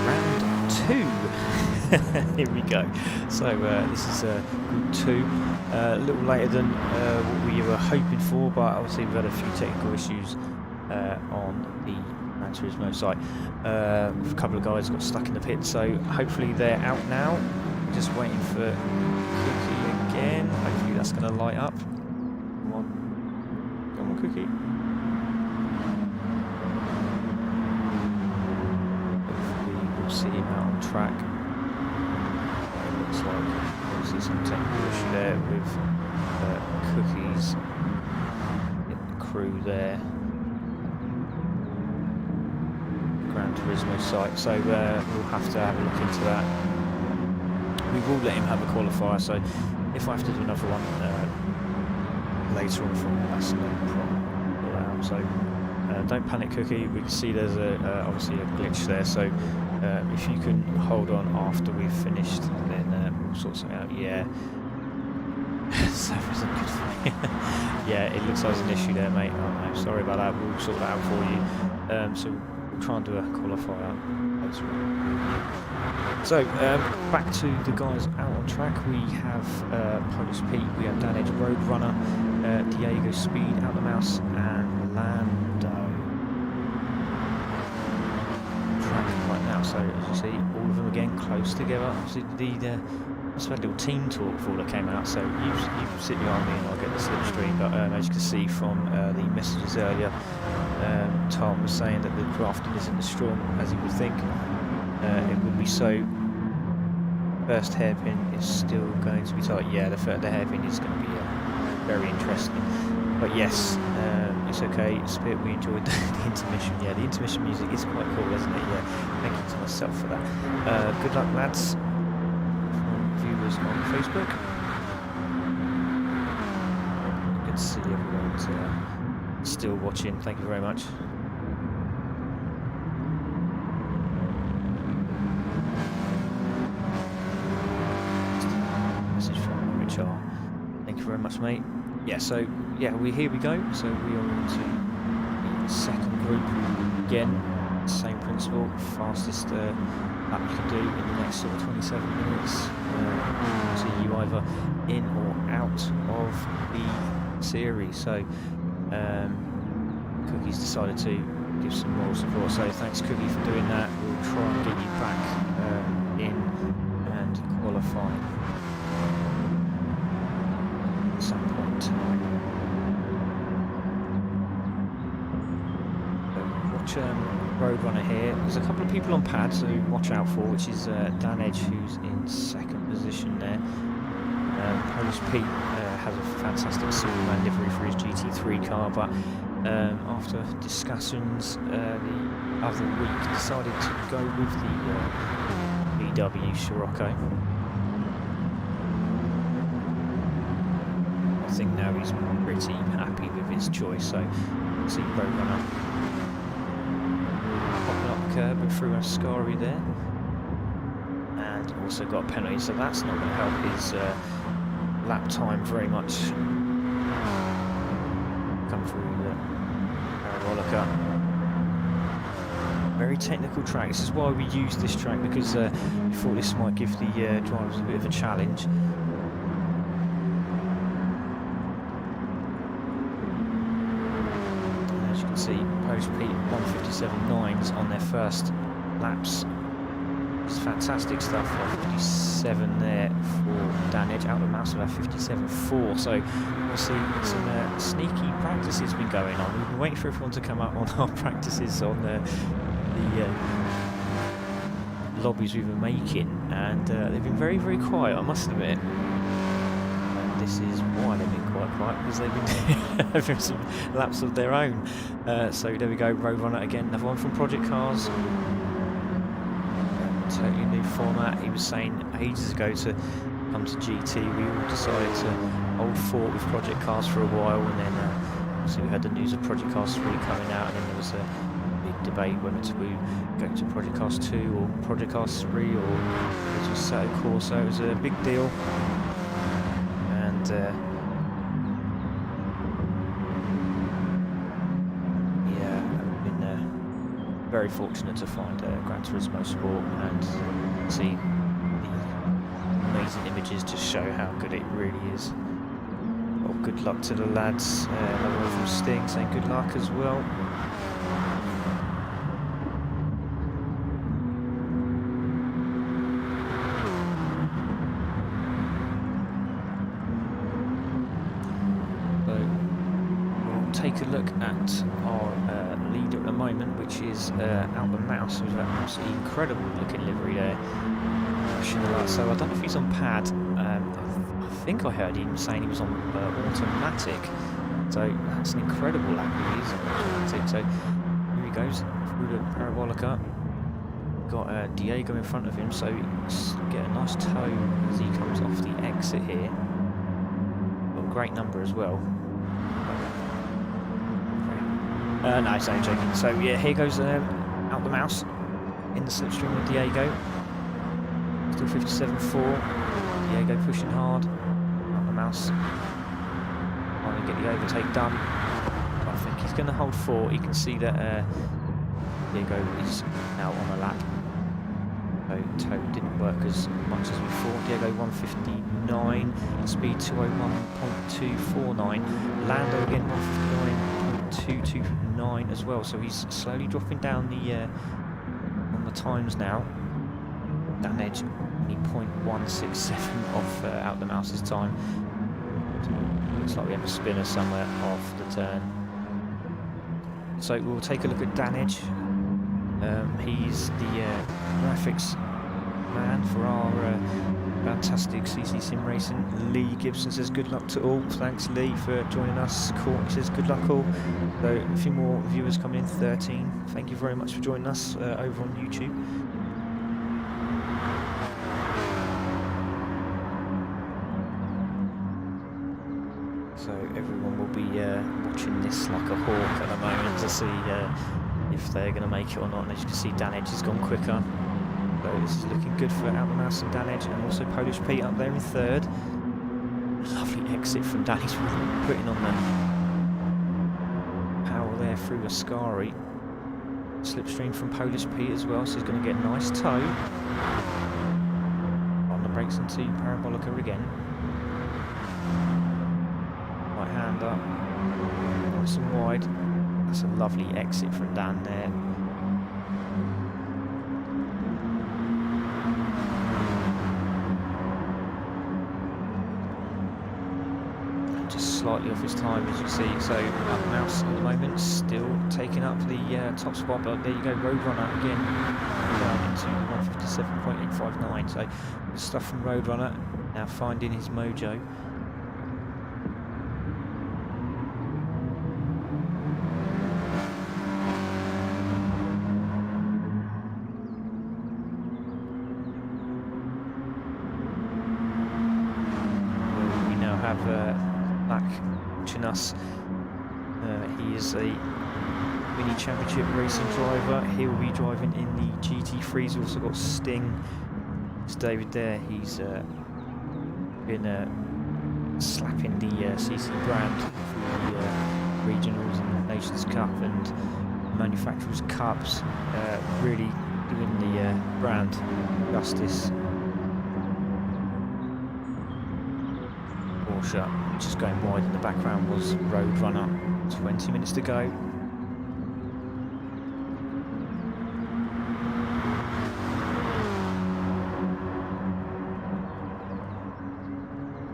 round 2. Here we go. So this is group 2, a little later than what we were hoping for, but obviously we've had a few technical issues on the Gran Turismo site. A couple of guys got stuck in the pit, so hopefully they're out now. Just waiting for Cookie again. Hopefully that's going to light up. Come on, Cookie. Hopefully we'll see him out on track. It looks like obviously some technical issue there with Cookie's crew there. Gran Turismo site, so we'll have to have a look into that. We will let him have a qualifier, so if I have to do another one later on from that's no problem. So don't panic, Cookie. We can see there's obviously a glitch there, so if you can hold on after we've finished, then we'll sort something out. Yeah. So isn't good for me. Yeah, it looks like there's an issue there, mate. Oh, no, sorry about that. We'll sort that out for you. So we'll try and do a qualifier later on. So back to the guys out on track. We have Polish Pete, we have Dan Edge Roadrunner, Diego Speed, Out the Mouse, and Lando. Track right now. So as you see, all of them again close together. Obviously I've had a little team talk before that came out, so you sit behind me and I'll get the slipstream. But as you can see from the messages earlier, Tom was saying that the drafting isn't as strong as he would think. It would be so. First hairpin is still going to be tight. Yeah, the hairpin is going to be very interesting. But yes, it's okay. Spit, we enjoyed the intermission. Yeah, the intermission music is quite cool, isn't it? Yeah, thank you to myself for that. Good luck, lads. Viewers on Facebook. Good to see everyone's still watching. Thank you very much. Message from Richard. Thank you very much, mate. Yeah, so yeah, here we go. So we are on to the second group again. Same principle, fastest lap you can do in the next sort of 27 minutes. So you either in or out of the series. So Cookie's decided to give some moral support. So thanks, Cookie, for doing that. We'll try and get you back in and qualify at some point tonight. So watch Roadrunner here. There's a couple of people on pad, so watch out for, which is Dan Edge, who's in second position there. Polish Pete has a fantastic Superman livery for his GT3 car, but after discussions the other week decided to go with the VW Scirocco. I think now he's pretty happy with his choice, so see Roadrunner popping up the curb and through Ascari there, and also got a penalty, so that's not going to help his lap time very much. Come through the parabolica. Very technical track. This is why we use this track, because we thought this might give the drivers a bit of a challenge. And as you can see, Polish Pete 1:57.9s on their first laps. It's fantastic stuff. 57 there for Dan Edge. Out of the mouse about 57.4. So we'll see some sneaky practices been going on. We've been waiting for everyone to come up on our practices on the lobbies we've been making, and they've been very, very quiet, I must admit. And this is why they've been quite quiet, because they've been having some laps of their own. So there we go, Roadrunner again, another one from Project Cars. Totally new format. He was saying ages ago to come to GT. We all decided to hold fort with Project Cars for a while, and then so we had the news of Project Cars 3 coming out, and then there was a big debate whether to go to Project Cars 2 or Project Cars 3 or it was Assetto Corsa. It was a big deal, and yeah, I've been very fortunate to find Gran Turismo Sport and see the amazing images to show how good it really is. Well, good luck to the lads. Another one from Sting saying good luck as well. Take a look at our leader at the moment, which is Out the Mouse, who's an absolutely incredible looking livery there. So I don't know if he's on pad. I think I heard him saying he was on automatic. So that's an incredible lap he is on automatic. So here he goes through the parabolica. Got Diego in front of him, so he's get a nice toe as he comes off the exit here. Got a great number as well. No, it's only joking. So yeah, here goes Out the Mouse in the slipstream with Diego. Still 57.4. Diego pushing hard. Out the Mouse. Trying to get the overtake done. I think he's going to hold 4. You can see that Diego is now on a lap. So toe didn't work as much as we thought. Diego 159. Speed 201.249. Lando again 159.229 as well, so he's slowly dropping down the on the times now. That edge only 0.167 off Out the Mouse's time. Looks like we have a spinner somewhere off the turn. So we'll take a look at Danage. He's the graphics man for our fantastic CC Sim Racing. Lee Gibson says good luck to all. Thanks Lee for joining us. Courtney says good luck all. So a few more viewers coming in, 13. Thank you very much for joining us over on YouTube. So everyone will be watching this like a hawk at the moment to see if they're going to make it or not. And as you can see, Danage has gone quicker. So this is looking good for Out the Mouse and Danage, and also Polish Pete up there in 3rd. Lovely exit from Danage, putting on the power there through Ascari. Slipstream from Polish Pete as well, so he's going to get a nice toe. On the brakes into Parabolica again. Right hand up, nice and wide. That's a lovely exit from Dan there. Just slightly off his time, as you see. So Out the Mouse at the moment still taking up the top spot, but there you go, Roadrunner again down into 157.859. So the stuff from Roadrunner now finding his mojo. Back watching us. He is a mini championship racing driver. He will be driving in the GT3s. We've also got Sting. It's David there. He's been slapping the CC brand through the regionals and the Nations Cup and Manufacturers Cups. Really doing the brand justice. Just going wide in the background was Roadrunner. 20 minutes to go.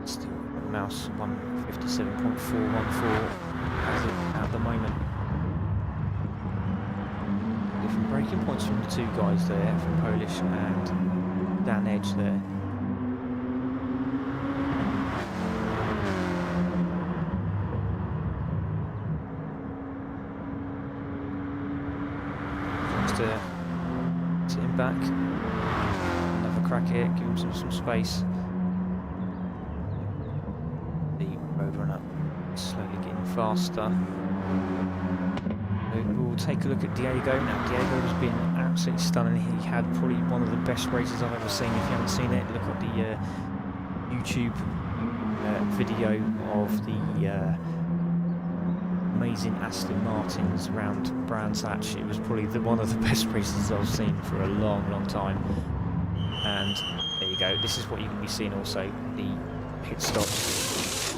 Still Mouse 157.414 as it at the moment. Different braking points from the two guys there, from Polish and Danage there. Sit him back, another crack here, give him some space. The Roadrunner slowly getting faster. We'll take a look at Diego. Now Diego has been absolutely stunning. He had probably one of the best races I've ever seen. If you haven't seen it, look at the YouTube video of the amazing Aston Martins around Brands Hatch. It was probably one of the best races I've seen for a long time. And there you go. This is what you're going to be seeing also, the pit stops.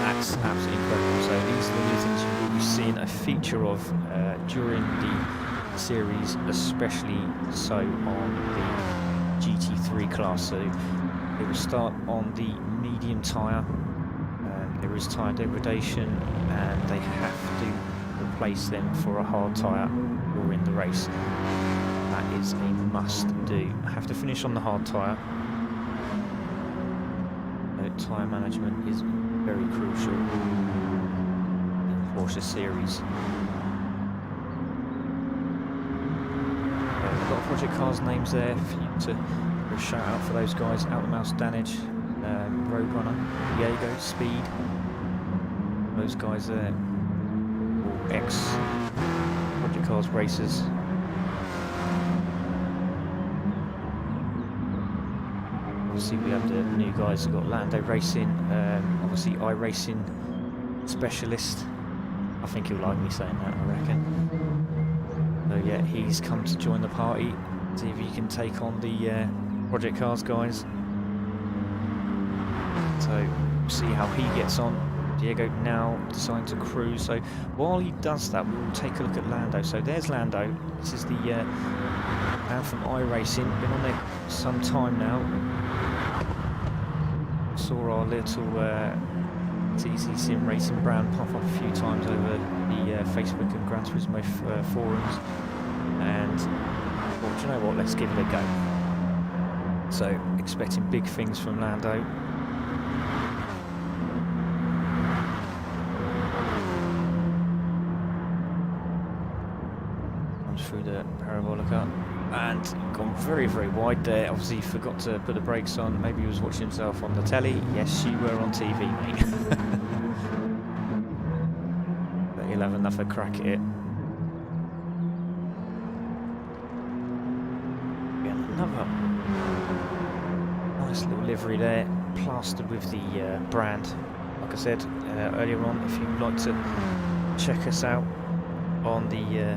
That's absolutely incredible. So these are the new things you will be seeing a feature of during the series, especially so on the GT3 class. So it will start on the medium tyre. There is tyre degradation, and they have to replace them for a hard tyre during the race. That is a must do. Have to finish on the hard tyre. Tyre management is very crucial in Porsche series. We've got Project Cars names there for you to shout out for those guys. Out the Mouse Danage, Roadrunner, Diego, Speed. Those guys there, all ex Project Cars racers. Obviously we have the new guys. We've got Lando Racing, obviously iRacing specialist. I think he'll like me saying that, I reckon. So yeah, he's come to join the party. See if he can take on the Project Cars guys. So see how he gets on. Diego now deciding to cruise. So while he does that, we'll take a look at Lando. So there's Lando. This is the man from iRacing. Been on there some time now. Saw our little ccsimracing brand pop up a few times over the Facebook and Gran Turismo forums, and well, do you know what? Let's give it a go. So expecting big things from Lando. Comes through the parabolica. And gone very wide there. Obviously forgot to put the brakes on. Maybe he was watching himself on the telly. Yes, you were on TV, mate. But he'll have another crack at it. Again, another nice little livery there, plastered with the brand. Like I said earlier on, if you'd like to check us out on the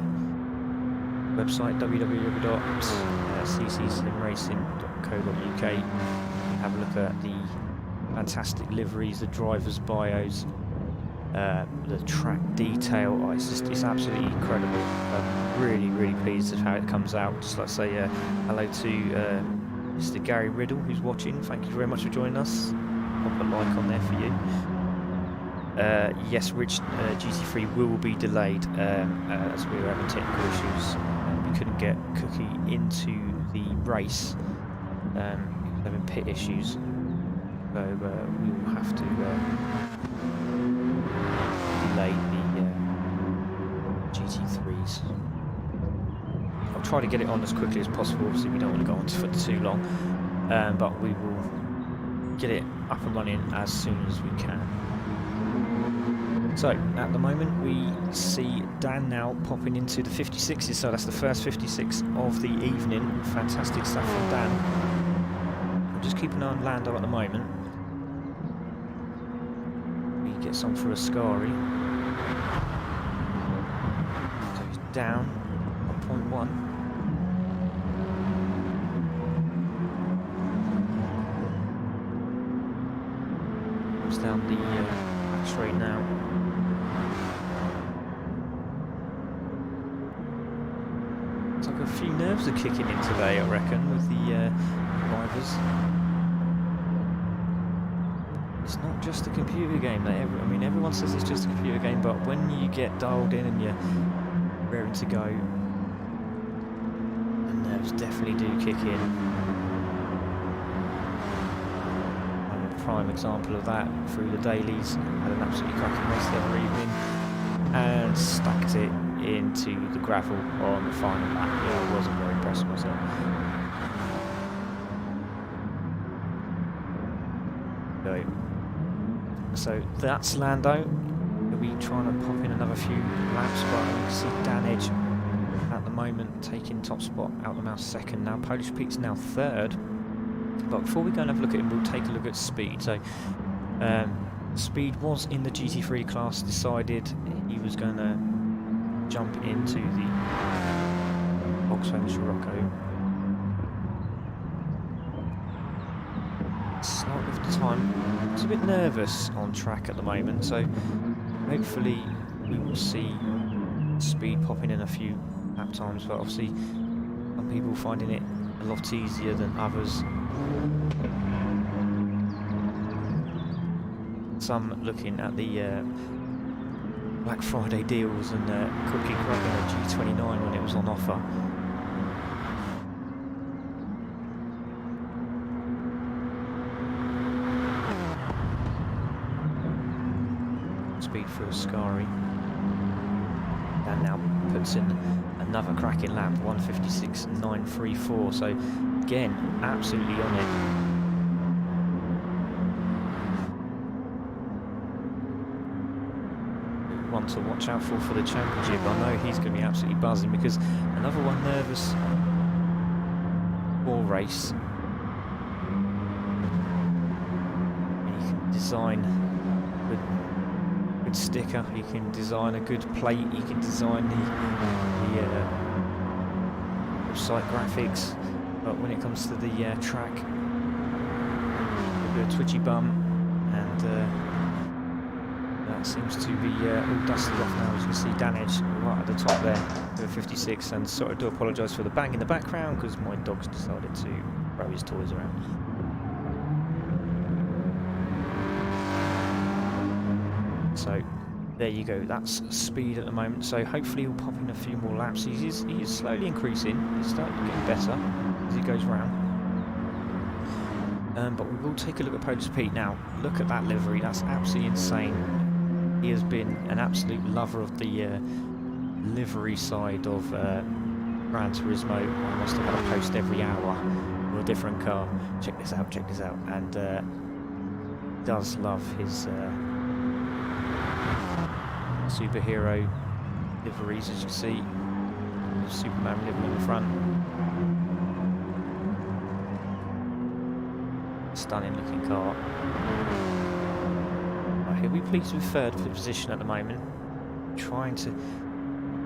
website www.ccsimracing.co.uk. Have a look at the fantastic liveries, the drivers' bios, the track detail. Oh, it's absolutely incredible. I'm really pleased with how it comes out. Just like to say hello to Mr. Gary Riddle, who's watching. Thank you very much for joining us. Pop a like on there for you. Yes, Rich, GT3 will be delayed as we were having technical issues. We couldn't get Cookie into the race. Having pit issues, so we will have to delay the GT3s. I'll try to get it on as quickly as possible. Obviously, we don't want to go on for too long, but we will get it up and running as soon as we can. So, at the moment, we see Dan now popping into the 56s, so that's the first 56 of the evening. Fantastic stuff from Dan. I'm just keeping an eye on Lando at the moment. He gets on for Ascari. So he's down 1.1. Comes down the back straight now. A few nerves are kicking in today, I reckon, with the drivers. It's not just a computer game. I mean, everyone says it's just a computer game, but when you get dialed in and you're raring to go, the nerves definitely do kick in. I'm a prime example of that through the dailies. Had an absolutely cracking race the other evening and stacked it into the gravel on the final lap. Yeah, I wasn't very impressed with myself. So that's Lando. He'll be trying to pop in another few laps, but you can see Danage at the moment taking top spot. Out the Mouse second now. Polish Pete's now third. But before we go and have a look at him, we'll take a look at speed. So Speed was in the GT3 class, decided he was going to jump into the Volkswagen Scirocco. Slightly off the time. He's a bit nervous on track at the moment, so hopefully we will see Speed popping in a few lap times, but obviously some people finding it a lot easier than others. Some looking at the Black Friday deals and quickly grabbing a G29 when it was on offer. Speed through Ascari. And now puts in another cracking lap, 1:56.934. So again, absolutely on it. One to watch out for the championship. I know he's going to be absolutely buzzing because another one nervous for race. And he can design good sticker, he can design a good plate, he can design the website graphics, but when it comes to the track, a bit of twitchy bum, and that seems to be all dusted off now. As you can see, damage right at the top there, over 56, and sort of do apologise for the bang in the background because my dog's decided to throw his toys around. So there you go, that's Speed at the moment, so hopefully he'll pop in a few more laps. He is slowly increasing, he's starting to get better as he goes round. But we will take a look at Polish Pete now. Look at that livery, that's absolutely insane. He has been an absolute lover of the livery side of Gran Turismo. I must have had a post every hour for a different car. Check this out, and does love his superhero liveries, as you see. Superman living on the front. Stunning looking car. Right, he'll be pleased with third position at the moment. Trying to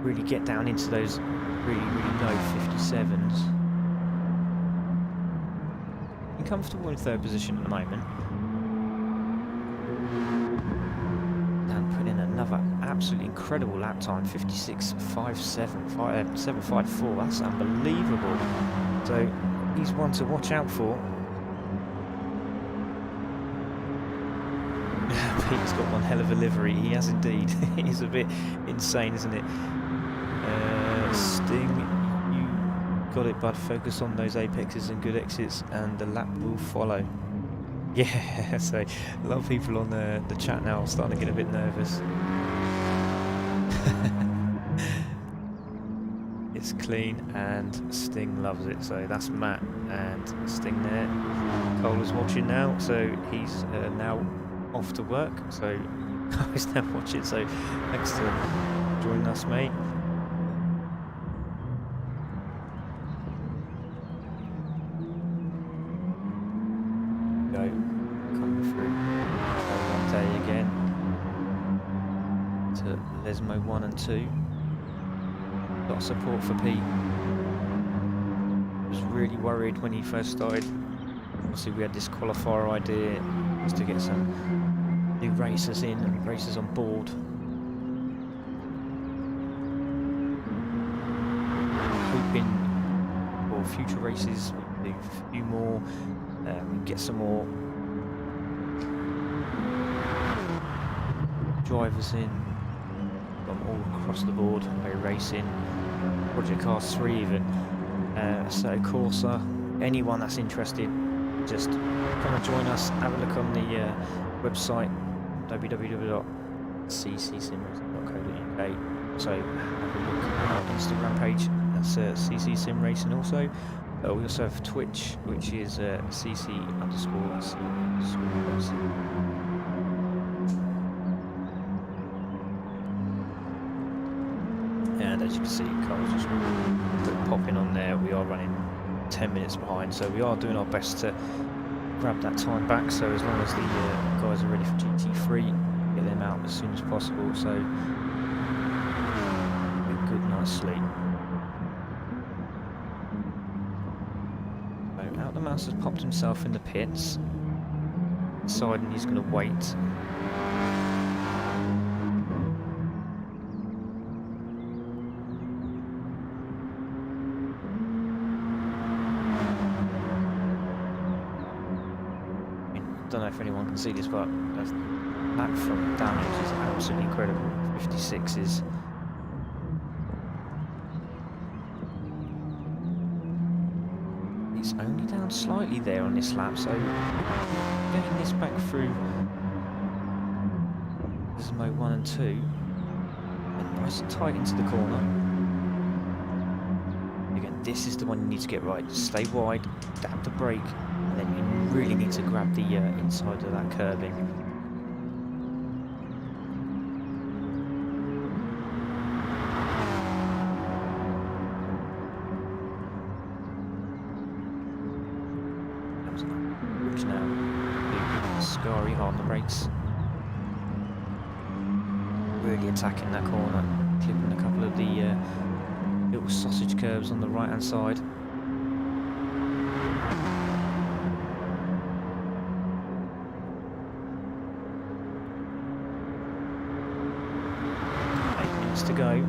really get down into those really low 57s. He's comfortable in third position at the moment. Another absolutely incredible lap time, 56.754. That's unbelievable. So he's one to watch out for. Pete's got one hell of a livery. He has indeed. It is a bit insane, isn't it? Sting, you got it, bud. Focus on those apexes and good exits, and the lap will follow. Yeah, so a lot of people on the chat now are starting to get a bit nervous. It's clean and Sting loves it, so that's Matt and Sting there. Cole is watching now, so he's now off to work, so he's now watching, so thanks for joining us, mate. Lesmo 1 and 2. Got support for Pete. Was really worried when he first started. Obviously we had this qualifier idea, was to get some new racers in and racers on board. Hoping for future races, we'll do a few more, get some more drivers in. All across the board, racing, Project Cars 3 even, Assetto Corsa, anyone that's interested, just come and join us, have a look on the website, www.ccsimracing.co.uk, so have a look at our Instagram page, that's ccsimracing also. We also have Twitch, which is cc_c_racing. And as you can see, Carl's just popping on there. We are running 10 minutes behind, so we are doing our best to grab that time back, so as long as the guys are ready for GT3, get them out as soon as possible, so a good night's sleep. So Out the Mouse has popped himself in the pits, deciding he's going to wait. I don't know if anyone can see this, but that front damage is absolutely incredible. 56 is... It's only down slightly there on this lap, so getting this back through Gizmo 1 and 2, and nice and tight into the corner. Again, this is the one you need to get right. Stay wide, dab the brake, and then you really need to grab the inside of that curbing. Now, Scary hard on the brakes. Really attacking that corner, clipping a couple of the little sausage curves on the right hand side. 8 minutes to go.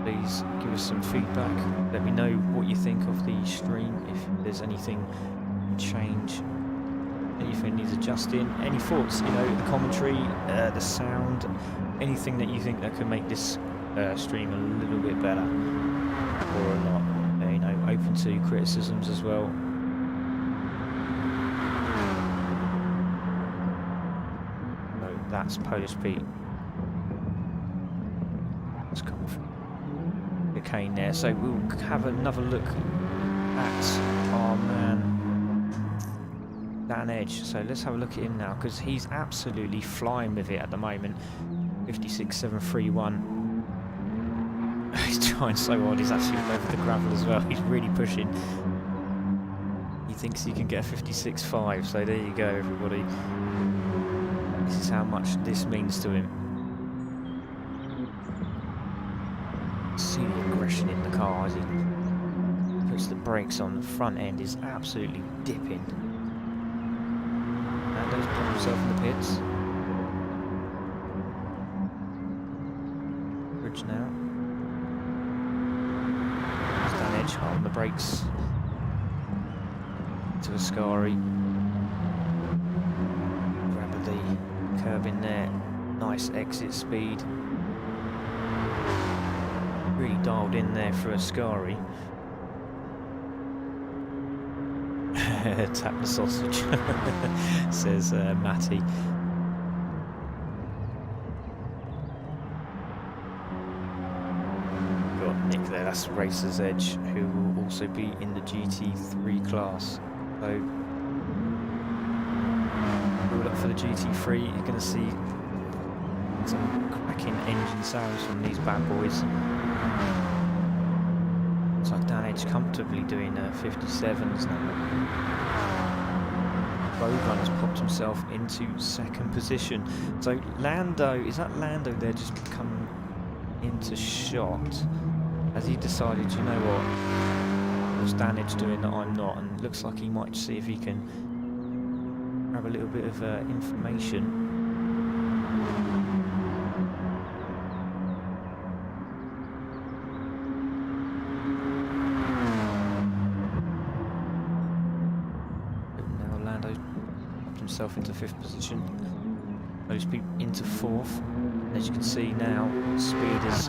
Please give us some feedback. Let me know what you think of the stream, if there's anything you change, anything needs adjusting, any thoughts, you know, the commentary, the sound, anything that you think that could make this stream a little bit better, or not, you know, open to criticisms as well. So that's Polish Pete. Let's come from Cane there, so we'll have another look at our man Dan Edge. So let's have a look at him now, because he's absolutely flying with it at the moment. 56.731. He's trying so hard, he's actually over the gravel as well. He's really pushing. He thinks he can get a 56.5, so there you go, everybody. This is how much this means to him. See the aggression in the car as he puts the brakes on. The front end is absolutely dipping. Nando's put himself in the pits. Bridge now. Dan Edge on the brakes. To Ascari. Grab the curb in there. Nice exit speed. Really dialed in there for Ascari. Tap the sausage, says Matty. Got Nick there, that's Racer's Edge, who will also be in the GT3 class. So, build up for the GT3, you're going to see some cracking engine sounds from these bad boys. Looks like Dan Edge comfortably doing 57s now. Roadrunner's popped himself into second position. So Lando, is that Lando there just come into shot? Has he decided, you know what, what's Dan Edge doing that I'm not? And it looks like he might see if he can grab a little bit of information. Himself into fifth position, Polish Pete into fourth, and as you can see now, speed is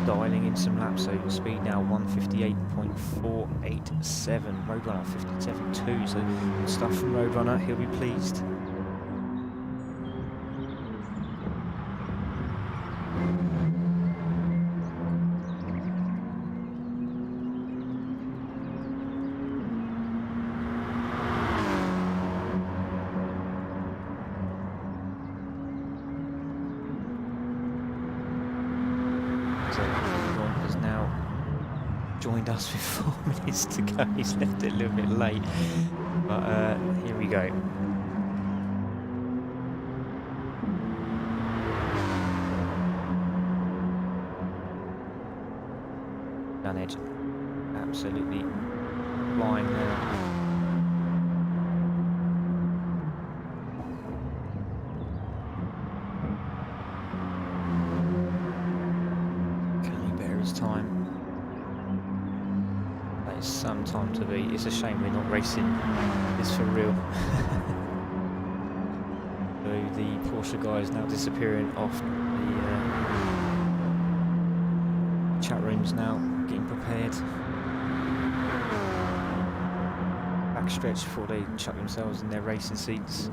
dialing in some laps, so speed now 158.487, Roadrunner 57.2, so good stuff from Roadrunner, he'll be pleased. joined us with 4 minutes to go. He's left it a little bit late, but here we go. Done it. Absolutely flying there. Time. That is some time to beat. It's a shame we're not racing this for real. So the Porsche guy is now disappearing off the chat rooms now, getting prepared. Backstretch before they chuck themselves in their racing seats.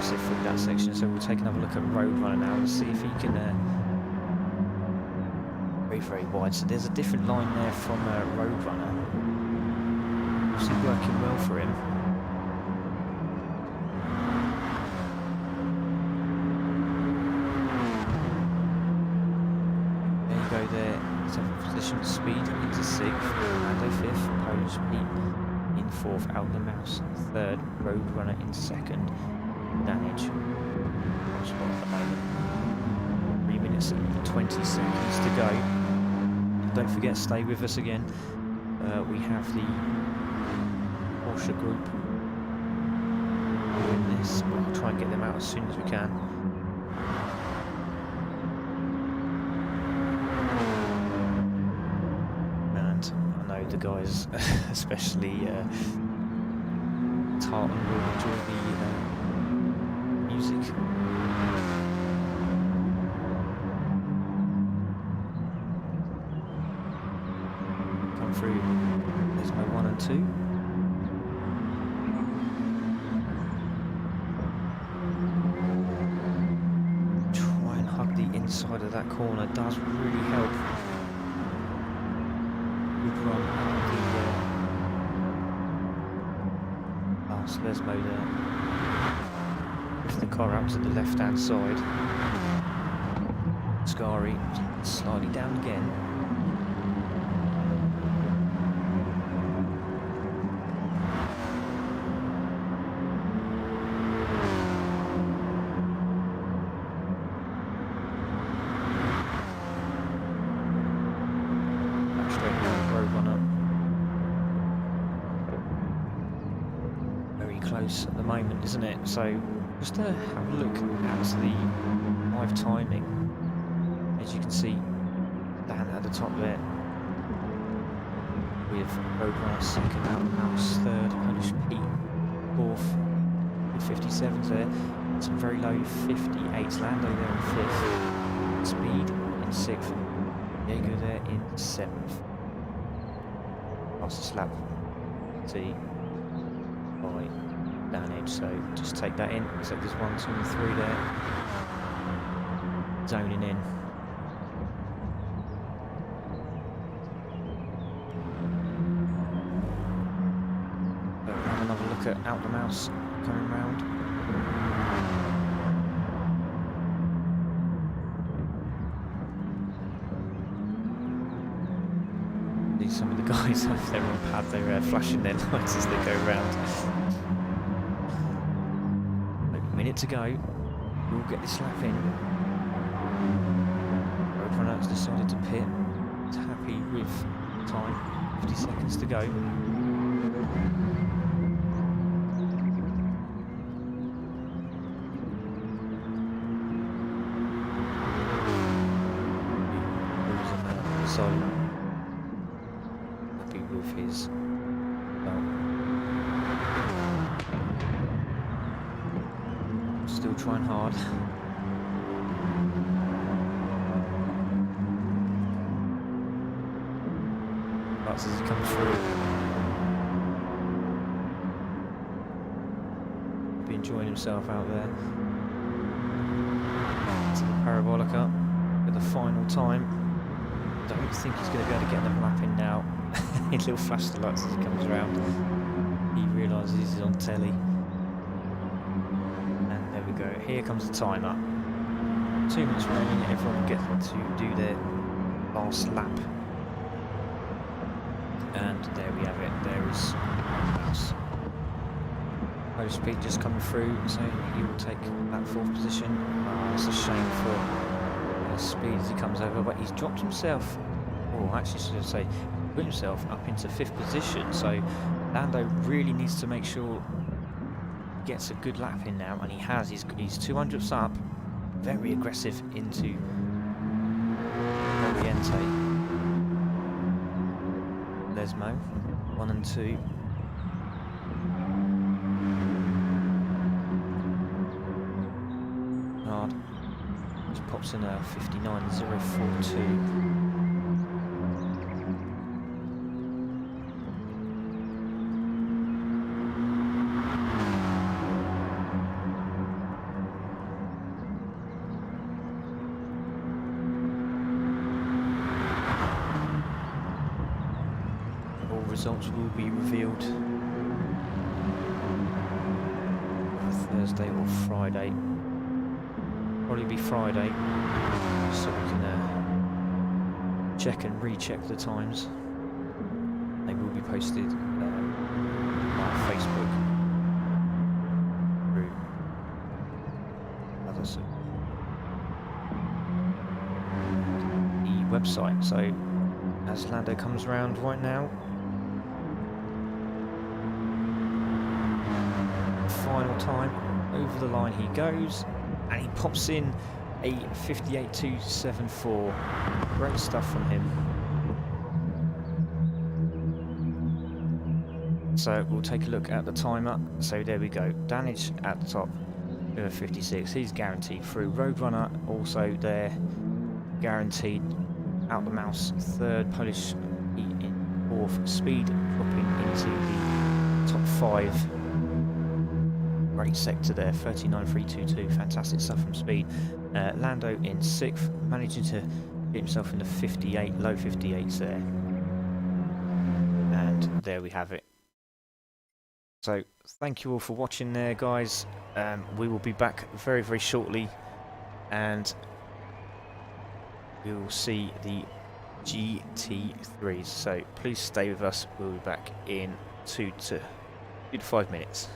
Through that section, so we'll take another look at Roadrunner now and see if he can very wide. So there's a different line there from Roadrunner. Obviously working well for him. There you go there, 7th position, Speed into 6th, Lando 5th, Polish Pete in 4th, Out the Mouse 3rd, Roadrunner in 2nd. Damage. Spot at the moment. 3 minutes and 20 seconds to go. Don't forget, stay with us again. We have the Porsche group doing this. We'll try and get them out as soon as we can. And I know the guys, especially Tartan, will enjoy the music. Come through. There's my 1 and 2. Try and hug the inside of that corner. Does really help. Good run out of the last Lesmo there. The car out to the left hand side. Scary slightly down again. Back straight down Roadrunner. Very close at the moment, isn't it? So just to have a look at the live timing, as you can see, Dan at the top there, with Roadrunner 2nd, Out the Mouse 3rd, Polish Pete 4th, with 57s there, some very low 58s, Lando there in 5th, Speed in 6th, Diego there in 7th. Fastest lap, see, by Damage, so just take that in. So there's 1, 2 and 3 there. Zoning in. But have another look at Out the Mouse coming round. See some of the guys up there on pad, they're flashing their lights as they go round. Minute to go. We'll get this lap in. Roadrunner has decided to pit. He's happy with time. 50 seconds to go. So happy with his still trying hard. That's as he comes through. Be enjoying himself out there. To the Parabolica for the final time. Don't think he's going to be able to get another lap in now. He'll flash the lights as he comes around. He realises he's on telly. Here comes the timer. 2 minutes remaining, everyone will get to do their last lap. And there we have it, there is Mouse. Polish speed just coming through, so he will take that 4th position. Oh, it's a shame for speed as he comes over, but he's dropped himself, or actually should I say, put himself up into 5th position, so Lando really needs to make sure he gets a good lap in now, and he has. He's 200ths up, very aggressive into Oriente. There's Mo, 1 and 2. Hard. Just pops in a 59.042. Results will be revealed Thursday or Friday. Probably be Friday, so we can check and recheck the times. They will be posted on Facebook through the website. So as Lando comes around right now, final time, over the line he goes, and he pops in a 58.274. Great stuff from him. So we'll take a look at the timer. So there we go, Danich at the top with a 56, he's guaranteed through. Roadrunner also there, guaranteed out the mouse, 3rd, Polish in 4th, speed dropping into the top 5. Great sector there, 39.322, fantastic stuff from speed. Lando in 6th, managing to get himself in the 58, low 58s there. And there we have it. So thank you all for watching there, guys. We will be back very, very shortly, and we will see the GT3s. So please stay with us. We'll be back in 2 to 5 minutes.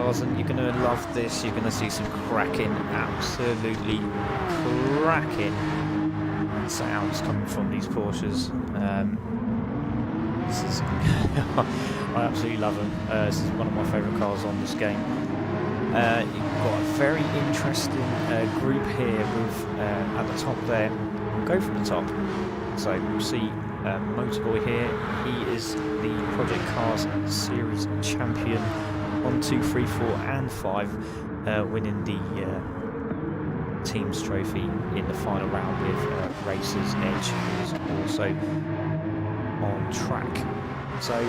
cars, and you're going to love this. You're going to see some cracking, absolutely cracking sounds coming from these Porsches. This is I absolutely love them. This is one of my favourite cars on this game. You've got a very interesting group here with at the top there. We'll go from the top. So we'll see Motorboy here. He is the Project Cars Series champion on 2, 3, 4 and 5, winning the team's trophy in the final round with Racers Edge, who is also on track. So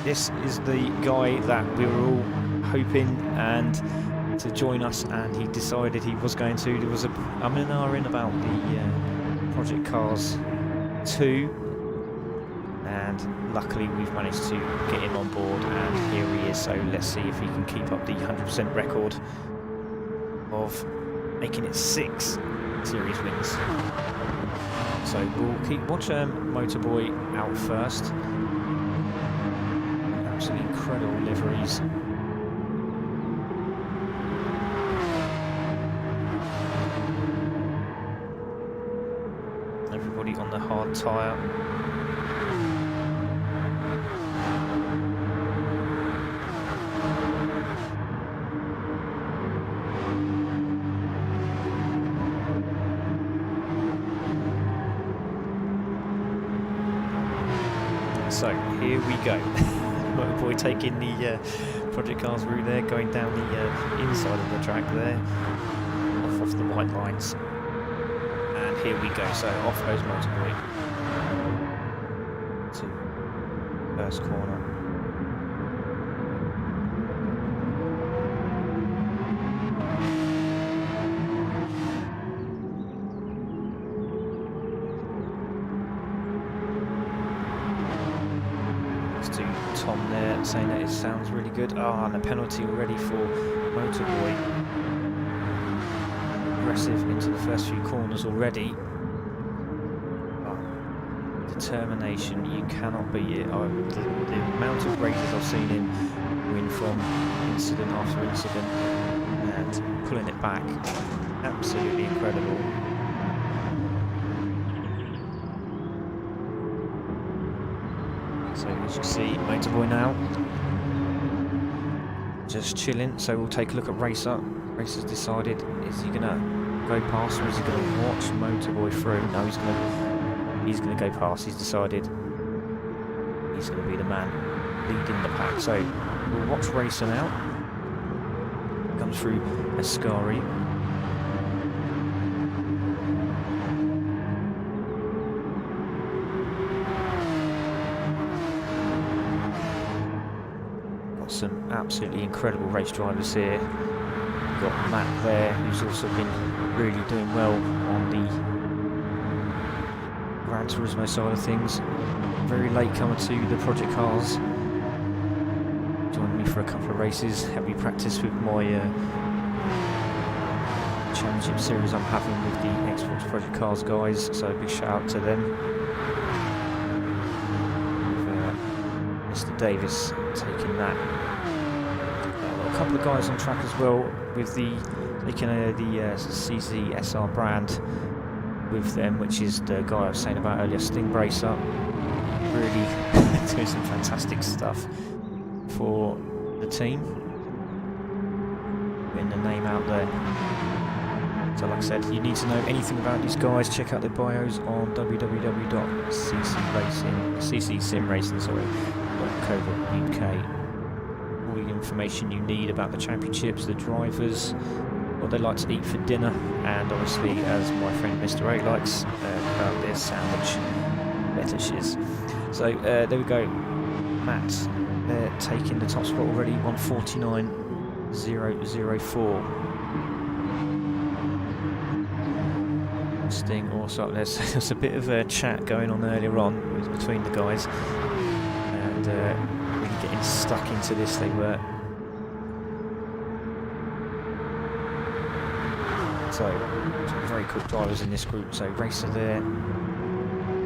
this is the guy that we were all hoping and to join us, and he decided he was going to. There was a in about the Project Cars 2, and luckily we've managed to get him on board, and here he is. So let's see if he can keep up the 100% record of making it 6 series wins. So we'll watch Motorboy out first. Absolutely incredible liveries. Everybody on the hard tyre. So here we go. Motorboy taking the Project Cars route there, going down the inside of the track there, off the white lines. And here we go. So off goes Motorboy to first corner. To Tom there, saying that it sounds really good. And a penalty already for Motorboy. Aggressive into the first few corners already. But determination, you cannot beat it. The amount of races I've seen him win from incident after incident and pulling it back, absolutely incredible. So as you see, Motorboy now just chilling. So we'll take a look at Racer. Racer's decided, is he gonna go past or is he gonna watch Motorboy through? No, he's gonna go past. He's decided he's gonna be the man leading the pack. So we'll watch Racer now. Comes through Ascari. Some absolutely incredible race drivers here. We've got Matt there, who's also been really doing well on the Gran Turismo side of things. Very late comer to the Project Cars. Joined me for a couple of races, helped me practice with my championship series I'm having with the Xbox Project Cars guys, so a big shout out to them. With, Mr. Davis taking that. A couple of guys on track as well with taking the ccSR brand with them, which is the guy I was saying about earlier, Sting Bracer. Really doing some fantastic stuff for the team. Getting the name out there. So like I said, you need to know anything about these guys, check out their bios on www.ccsimracing.co.uk. All the information you need about the championships, the drivers, what they like to eat for dinner, and obviously, as my friend Mr. 8 likes, about their sandwich fetishes. So there we go. Matt, they're taking the top spot already, 149.004. Sting also up there. So there's a bit of a chat going on earlier on between the guys, and really getting stuck into this they were. So some very quick drivers in this group. So Racer there,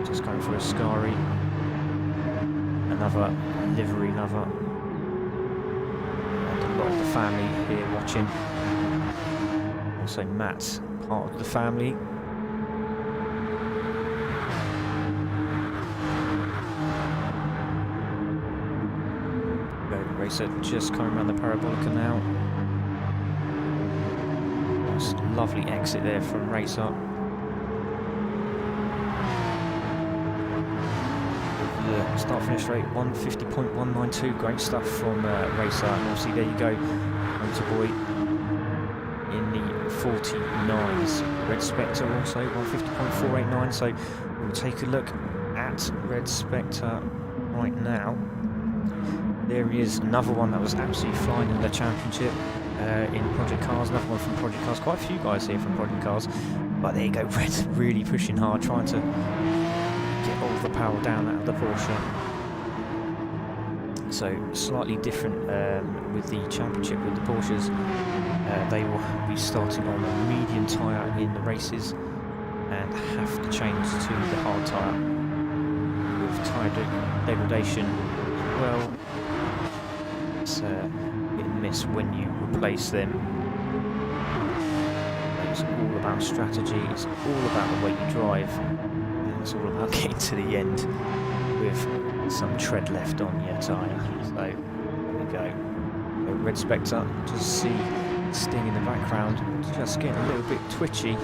just going for Ascari, another livery lover, and a lot of the family here watching. Also Matt's part of the family. Racer just coming around the Parabolica now. Nice, lovely exit there from Racer. The start finish rate 150.192, great stuff from Racer. And obviously there you go, Motorboy in the 49s. Red Spectre also 150.489. So we'll take a look at Red Spectre right now. There he is, another one that was absolutely flying in the championship in Project Cars, another one from Project Cars, quite a few guys here from Project Cars, but there you go, Red really pushing hard, trying to get all the power down out of the Porsche. So slightly different with the championship with the Porsches, they will be starting on a medium tyre in the races and have to change to the hard tyre with tyre degradation as well. It's hit and miss when you replace them. It's all about strategy, it's all about the way you drive, and it's all about getting to the end with some tread left on your tyre. So there we go. Red Spectre, just see Sting in the background, just getting a little bit twitchy.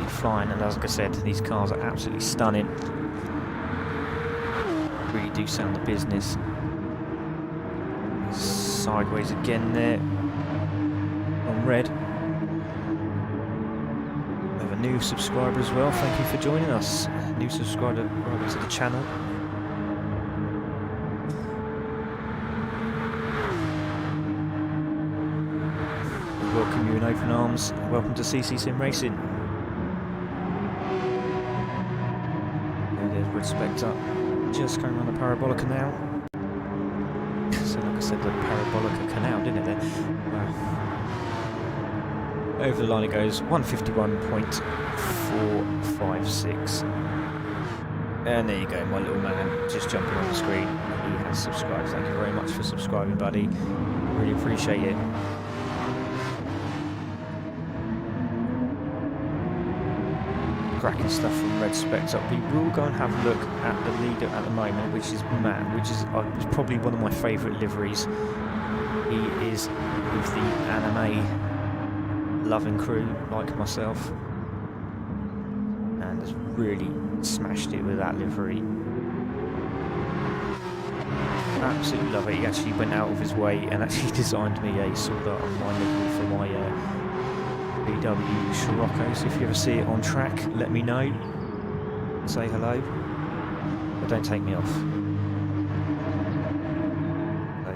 Flying, and as I said, these cars are absolutely stunning. Really do sound the business. Sideways again there on Red. We have a new subscriber as well. Thank you for joining us. New subscriber to the channel. We welcome you in open arms. Welcome to ccsimracing. Red Spectre just going around the Parabolica now. So like I said, the Parabolica canal, didn't it there? Wow. Over the line it goes, 151.456. And there you go, my little man just jumping on the screen. He has subscribed. Thank you very much for subscribing, buddy. Really appreciate it. Cracking stuff from Red Spectre. We will go and have a look at the leader at the moment, which is Matt, which is probably one of my favourite liveries. He is with the anime loving crew, like myself, and has really smashed it with that livery. Absolutely love it. He actually went out of his way and actually designed me a sort of online livery for my VW Scirocco, so if you ever see it on track, let me know. Say hello, but don't take me off. So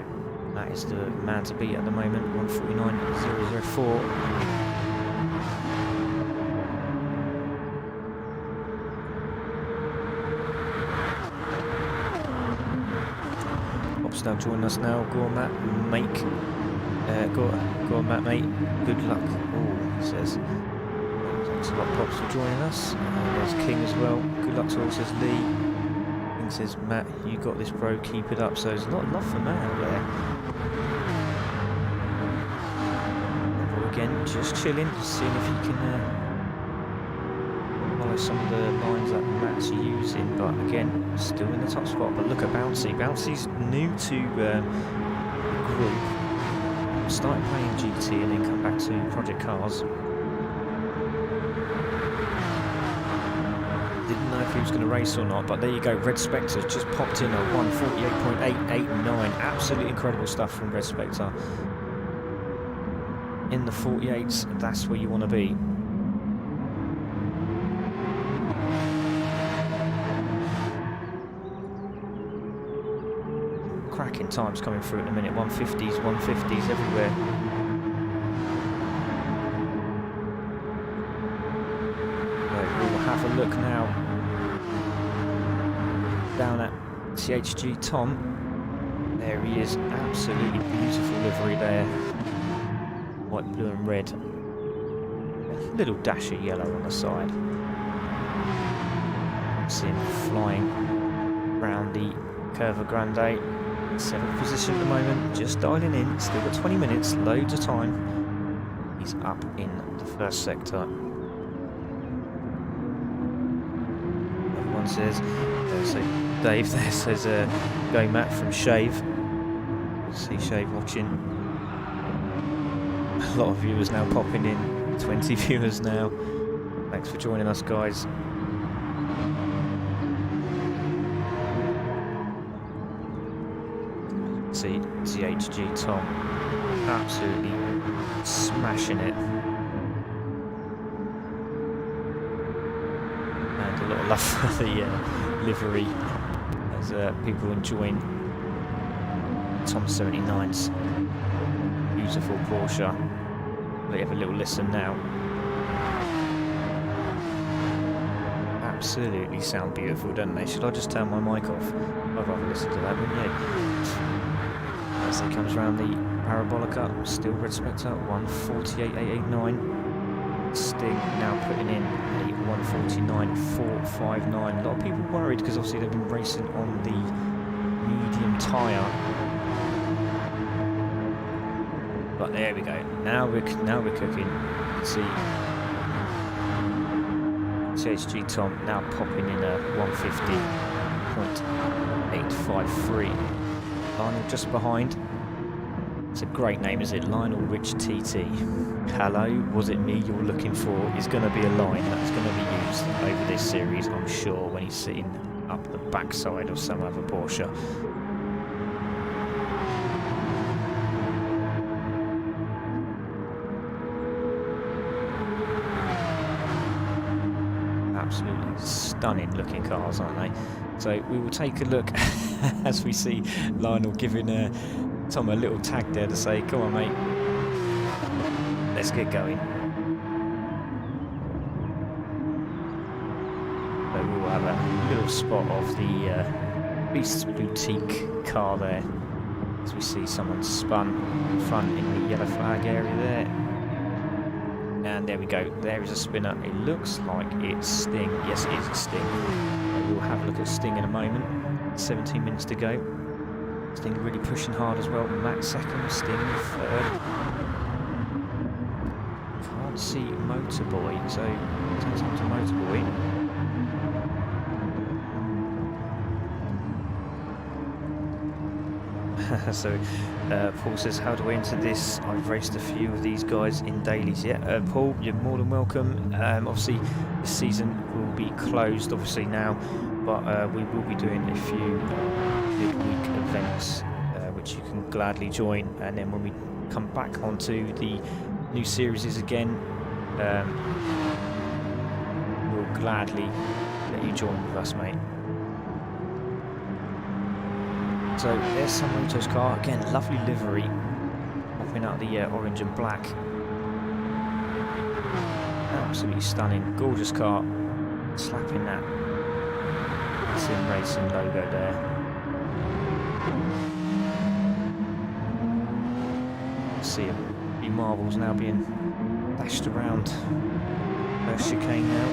that is the man to beat at the moment, 149.004. Bob's now joining us now. Go on, Matt, mate. Go on, Matt, mate. Good luck. Oh, he says. Thanks a lot, Pops, for joining us. There's King as well. Good luck to all, says Lee. King says, Matt, you got this, bro. Keep it up. So there's a lot of love for Matt out there. Again, just chilling, seeing if he can follow some of the lines that Matt's using. But again, still in the top spot. But look at Bouncy. Bouncy's new to the group. Started playing GT and then come back to Project Cars. Didn't know if he was going to race or not, but there you go. Red Spectre just popped in at 148.889. Absolutely incredible stuff from Red Spectre. In the 48s, that's where you want to be. Cracking times coming through at the minute, 150s everywhere. We'll have a look now down at CHG Tom. There he is, absolutely beautiful livery there. White, blue and red. A little dash of yellow on the side. See him flying around the Curva Grande. 7th position at the moment, just dialing in. Still got 20 minutes, loads of time. He's up in the first sector. Everyone says, so Dave there says, go Matt from Shave. See Shave watching. A lot of viewers now popping in, 20 viewers now. Thanks for joining us, guys. See GHG Tom absolutely smashing it. And a lot of love for the livery as people enjoying Tom 79's beautiful Porsche. We have a little listen now. Absolutely sound beautiful, don't they? Should I just turn my mic off? I'd rather listen to that, wouldn't you? As he comes around the Parabolica, still Red Spectre, 148.889. Sting now putting in a 149.459. A lot of people worried because obviously they've been racing on the medium tyre. But there we go. Now we're cooking. See CHG Tom now popping in a 150.853. Lionel just behind. It's a great name, is it? Lionel Rich TT. Hello, was it me you're looking for? Is going to be a line that's going to be used over this series, I'm sure, when he's sitting up the backside of some other Porsche. Absolutely stunning looking cars, aren't they? So we will take a look as we see Lionel giving Tom a little tag there to say, come on mate, let's get going. So we will have a little spot of the Beast's Boutique car there as we see someone spun in front in the yellow flag area there. And there we go, there is a spinner. It looks like it's Sting. Yes, it is a Sting. We'll have a look at Sting in a moment. 17 minutes to go. Sting really pushing hard as well. Matt second, Sting third. Can't see Motorboy, so turns on to Motorboy. So Paul says, how do I enter this? I've raced a few of these guys in dailies. Yeah, Paul, you're more than welcome. Obviously this season will be closed obviously now, but we will be doing a few midweek events which you can gladly join, and then when we come back onto the new series again, we'll gladly let you join with us, mate. So there's Sunmoto's car, again, lovely livery, popping out the orange and black. Absolutely stunning, gorgeous car, slapping that Sim Racing logo there. See a few marbles now being dashed around. First chicane now.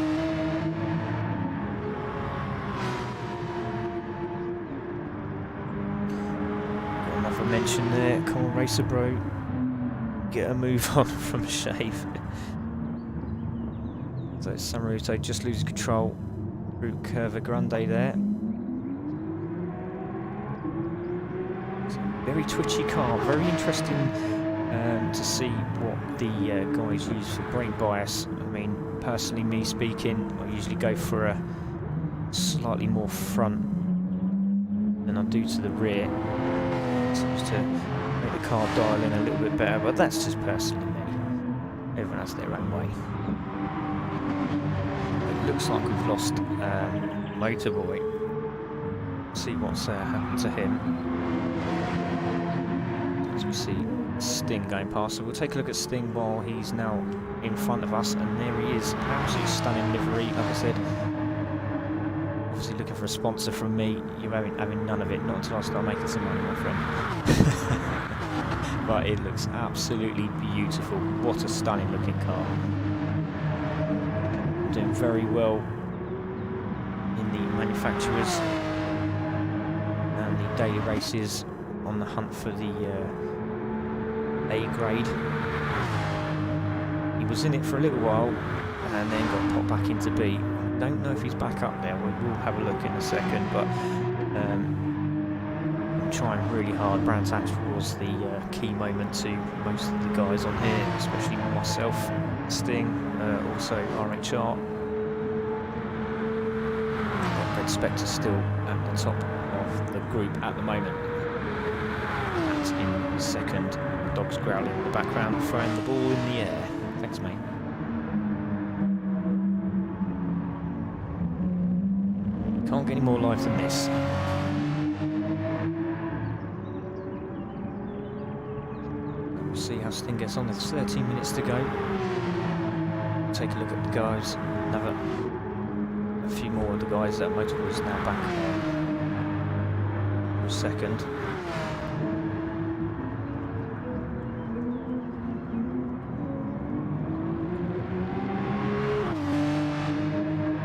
Mention there, come on racer bro, get a move on from Shave. So Samaruto just loses control through Curva Grande there. Very twitchy car, very interesting to see what the guys use for brake bias. I mean, personally, me speaking, I usually go for a slightly more front than I do to the rear. Seems to make the car dial in a little bit better, but that's just personally me. Everyone has their own way. It looks like we've lost Motorboy. See what's happened to him. As we see Sting going past, so we'll take a look at Sting while he's now in front of us, and there he is, absolutely stunning livery. Like I said, obviously looking for a sponsor from me. You're having none of it, not until I start making some money, my friend. But it looks absolutely beautiful. What a stunning looking car. Doing very well in the manufacturers and the daily races on the hunt for the A grade. He was in it for a little while and then got popped back into B. I don't know if he's back up there. We will have a look in a second, but I'm trying really hard. Brands Hatch was the key moment to most of the guys on here, especially myself, Sting, also RHR. Red Spectre still at the top of the group at the moment. That's in second. The dog's growling in the background, throwing the ball in the air. Thanks, mate. Can't get any more live than this. We'll see how Sting gets on. There's 13 minutes to go. Take a look at the guys. A few more of the guys that Motorsport is now back for second.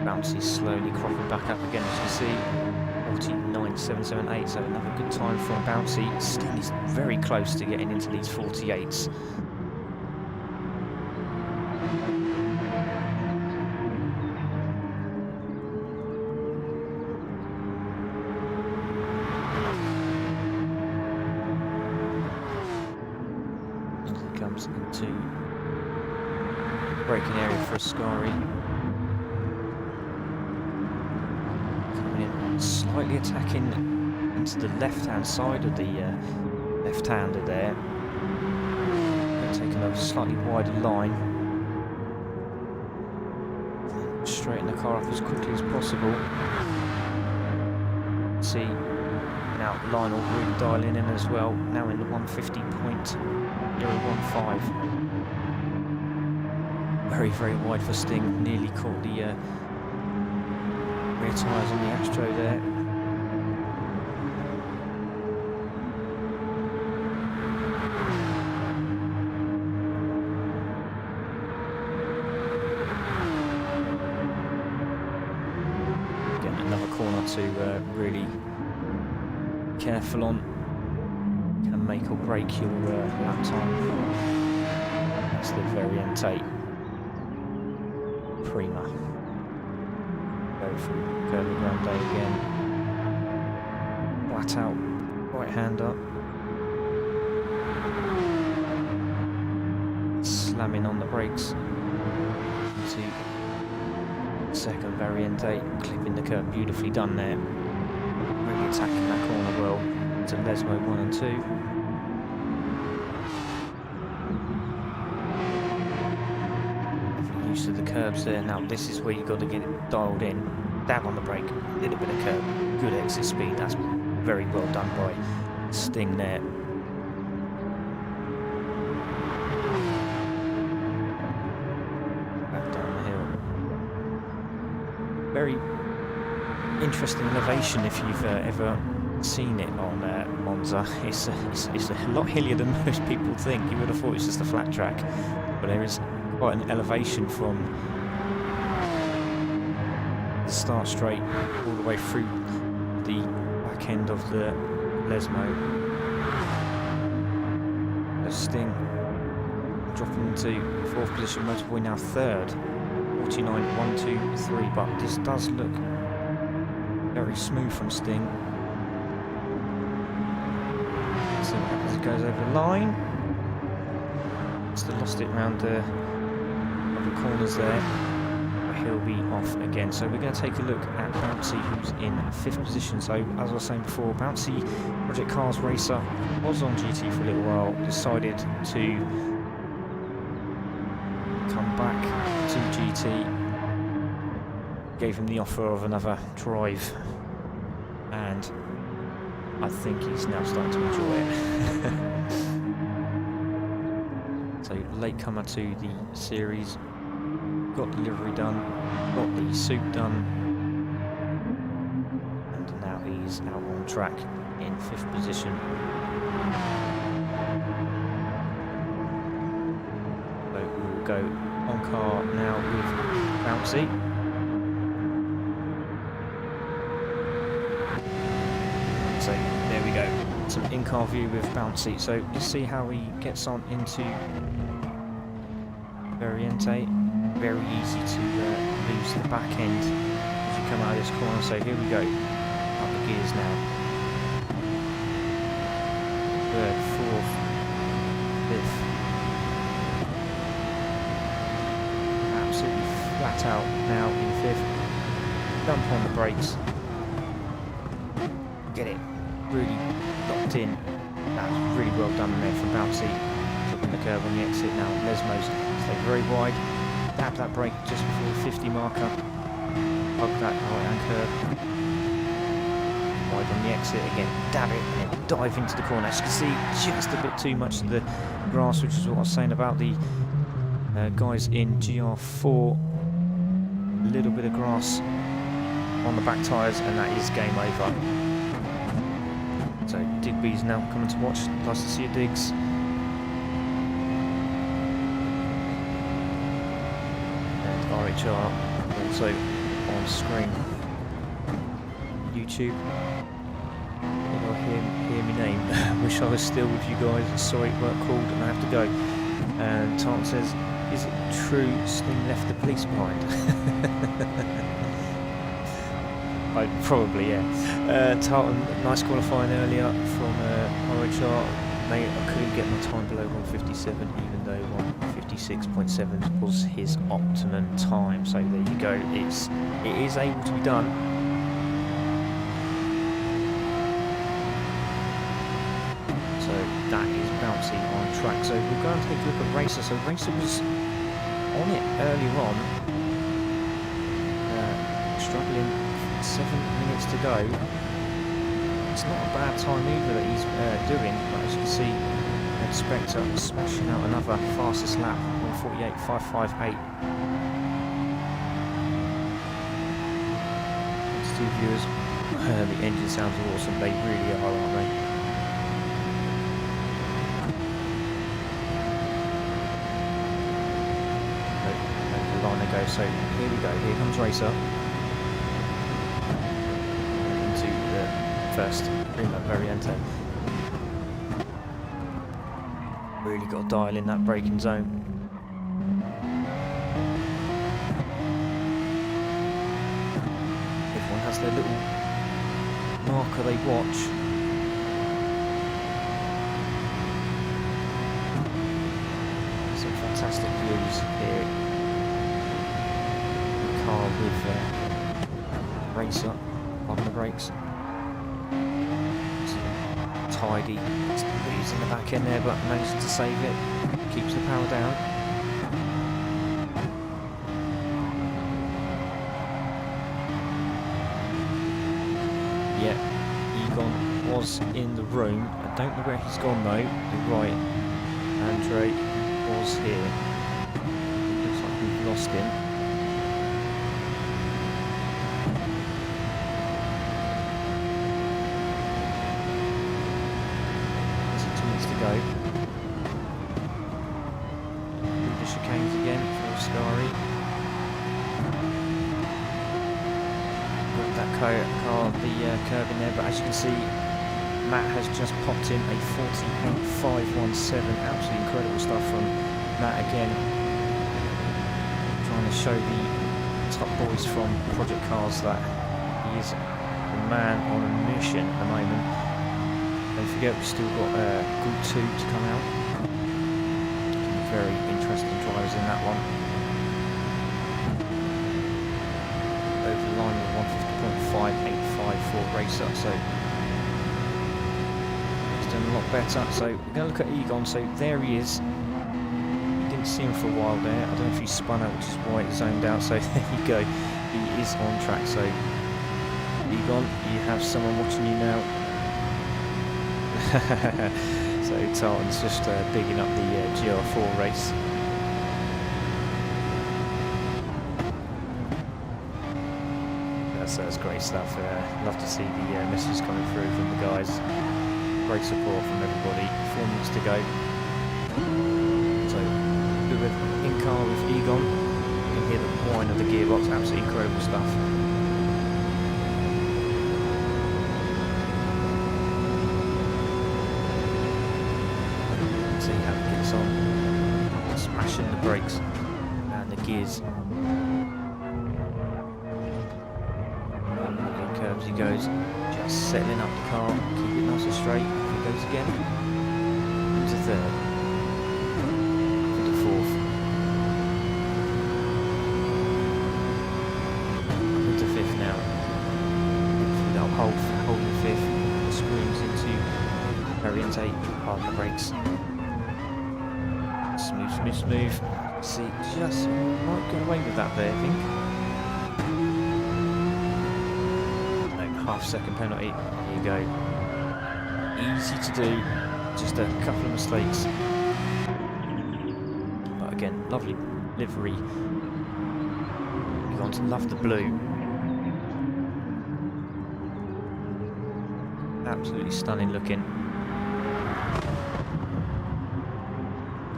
Bouncy slowly cropping back up again, as you see. 49.778, so another good time from Bouncy. Sting is very close to getting into these 48s. Comes into braking area for Ascari. Coming in, slightly attacking into the left-hand side of the left-hander there. Taking a slightly wider line. Straighten the car up as quickly as possible. See, now Lionel really dialing in as well. Now in the 150.015. Very, very wide for Sting. Nearly caught the rear tyres on the Astro there. Getting another corner to really be careful on. Can make or break your lap time. That's the very end tape. Prima. Go through Curly Grande again. Flat out, right hand up. Slamming on the brakes. Into second very end tape. Clipping the curb, beautifully done there. Really attacking that corner well. To Lesmo 1 and 2. Use of the curbs there. Now this is where you've got to get it dialed in. Dab on the brake, a little bit of curb, good exit speed. That's very well done by Sting there. Back down the hill. Very interesting elevation if you've ever seen it on Monza. It's a lot hillier than most people think. You would have thought it's just a flat track, but there is quite an elevation from the start straight all the way through the back end of the Lesmo. Sting dropping into fourth position, Motorboy now third, 49.123, but this does look very smooth from Sting. So what happens, it goes over the line. Still lost it round the corners there, but he'll be off again. So we're going to take a look at Bouncy, who's in fifth position. So as I was saying before, Bouncy, Project Cars racer, was on GT for a little while, decided to come back to GT, gave him the offer of another drive, and I think he's now starting to enjoy it. So latecomer to the series, got delivery done, got the suit done, and now he's out on track in fifth position. So we will go on car now with Bouncy. we go. Some in-car view with Bouncy. So let's see how he gets on into Variante. Very easy to lose the back end as you come out of this corner. So here we go. Up the gears now. Third, fourth, fifth. Absolutely flat out now in fifth. Dump on the brakes. Get it really locked in. That was really well done there from Bouncy. Flipping the curve on the exit now. Lesmos stay very wide. Dab that brake just before the 50 marker. Hug that right-hand curve. Wide on the exit again. Dab it and then dive into the corner. As you can see, just a bit too much of the grass, which is what I was saying about the guys in GR4. A little bit of grass on the back tyres, and that is game over. So Digby's now coming to watch. Nice to see you, Diggs. And RHR also on screen. YouTube. You'll hear me name. Wish I was still with you guys. Sorry, weren't called and I have to go. And Tartan says, is it true Sting left the police behind? Probably, yeah. Tartan, nice qualifying earlier from RHR. Mate, I couldn't get my time below 157, even though 156.7 was his optimum time. So there you go. It is able to be done. So that is Bouncy on track. So we'll go and take a look at Racer. So Racer was on it earlier on, struggling. 7 minutes to go. It's not a bad time either that he's doing, but as you can see, Spectre smashing out another fastest lap, 1:48.558. Two viewers, the engine sounds awesome. They really are, aren't they? Over the line they go. So here we go. Here comes Racer. First, Prima Variante. Really got to dial in that braking zone. Everyone has their little marker they watch. Some fantastic views here. The car with Racer on the brakes. Tidy, he's in the back end there, but manages to save it, keeps the power down. Yeah, Egon was in the room. I don't know where he's gone though. You're right, Andre was here. Looks like we've lost him. Go. The chicanes again for Scary. Got that car the curve in there, but as you can see, Matt has just popped in a 48.517. Absolutely incredible stuff from Matt again. Trying to show the top boys from Project Cars that he is a man on a mission at the moment. Don't forget, we've still got Group 2 to come out. Very interesting drivers in that one. Over the line with 150.585 for Racer, so he's done a lot better. So we're going to look at Egon. So there he is. Didn't see him for a while there. I don't know if he spun out, which is why it zoned out. So there you go. He is on track. So Egon, you have someone watching you now. So Tartan's just digging up the GR4 race. That's great stuff. Love to see the messages coming through from the guys. Great support from everybody. 4 minutes to go. So good in car with Egon. You can hear the whine of the gearbox. Absolutely incredible stuff. brakes and the gears. And curves he goes, just settling up the car, keep it nice and straight. He goes again. Into third. Into fourth. Into fifth now. That'll hold in fifth. The screws into Oriente, pardon the brakes. Smooth, smooth, smooth. See, just might get away with that there, I think. No, half-second penalty. There you go. Easy to do. Just a couple of mistakes. But again, lovely livery. You're going to love the blue. Absolutely stunning looking.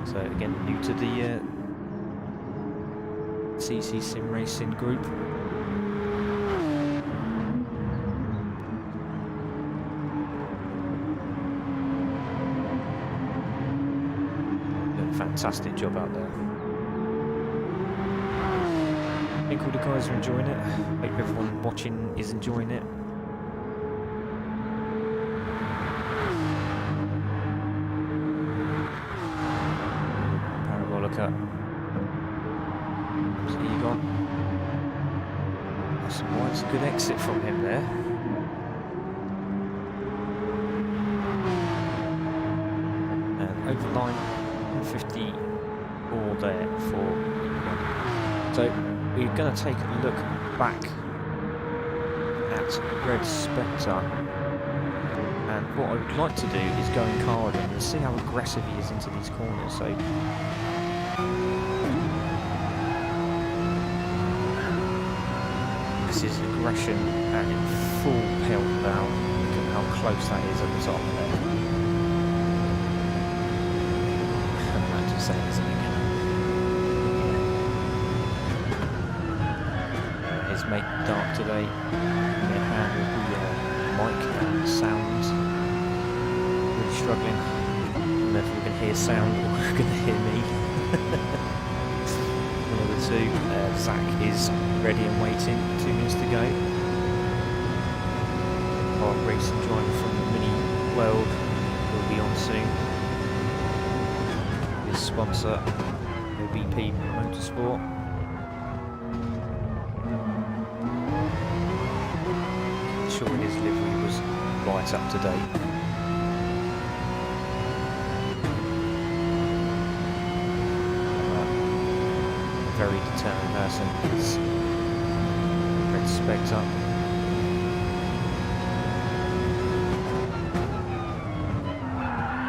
So again, new to the ccsimracing group. Doing a fantastic job out there. I think all the guys are enjoying it. Hope everyone watching is enjoying it. Cut. So you got that's a good exit from him there. And over line 154 there for. So we're going to take a look back at Red Spectre. And what I would like to do is go in car with him and see how aggressive he is into these corners. So. This is aggression and in full pelt now. Look at how close that is at the top there. I'm just saying, isn't it? His mate Dark today in hand with the mic and sound. Really struggling. I don't know if we can hear sound or we're going to hear me. One of the two. Zach is ready and waiting. 2 minutes to go. Our racing driver from the mini world will be on soon. His sponsor, OBP Motorsport. Sure his livery was right up to date. Very determined person. It's Red Spectre.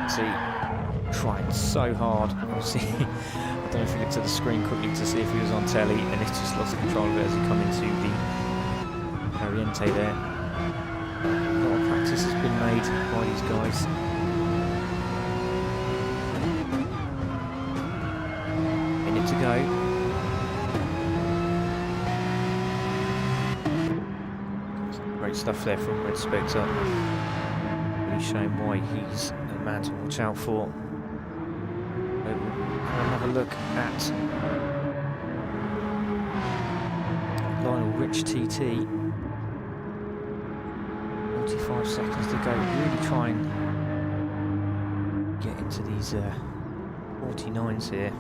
See, trying so hard. Obviously, I don't know if he looked at the screen quickly to see if he was on telly, and he's just lost control of it as he come into the Oriente there. A lot of practice has been made by these guys. Minute to go. Great stuff there from Red Spectre. Really showing why he's a man to watch out for. We'll have another look at Lionel Rich TT. 45 seconds to go. Really try and get into these 49s here.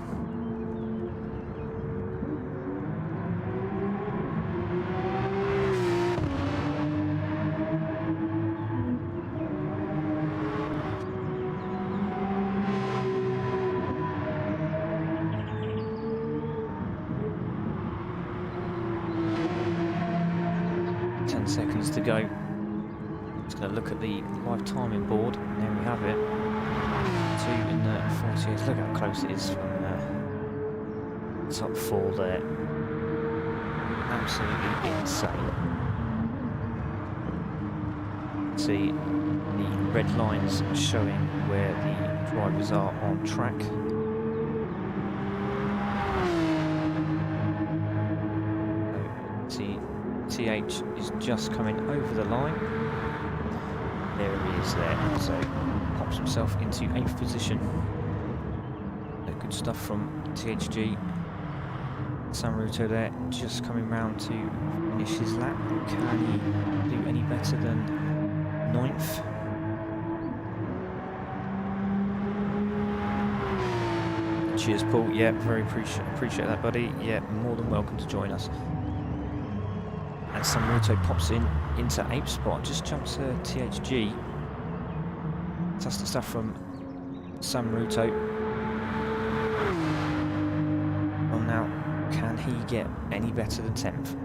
Seconds to go. Just going to look at the live timing board, and there we have it. 2 in the 48. Look how close it is from top 4 there. Absolutely insane. See the red lines showing where the drivers are on track. See. TH is just coming over the line. There he is there, so pops himself into 8th position. Good stuff from THG. Sanruto there, just coming round to finish his lap. Can he do any better than 9th? Cheers, Paul. Yeah, very appreciate that, buddy. Yeah, more than welcome to join us. And Sanruto pops into 8th spot, just jumps to THG. Fantastic stuff from Sanruto. Well, now, can he get any better than 10th?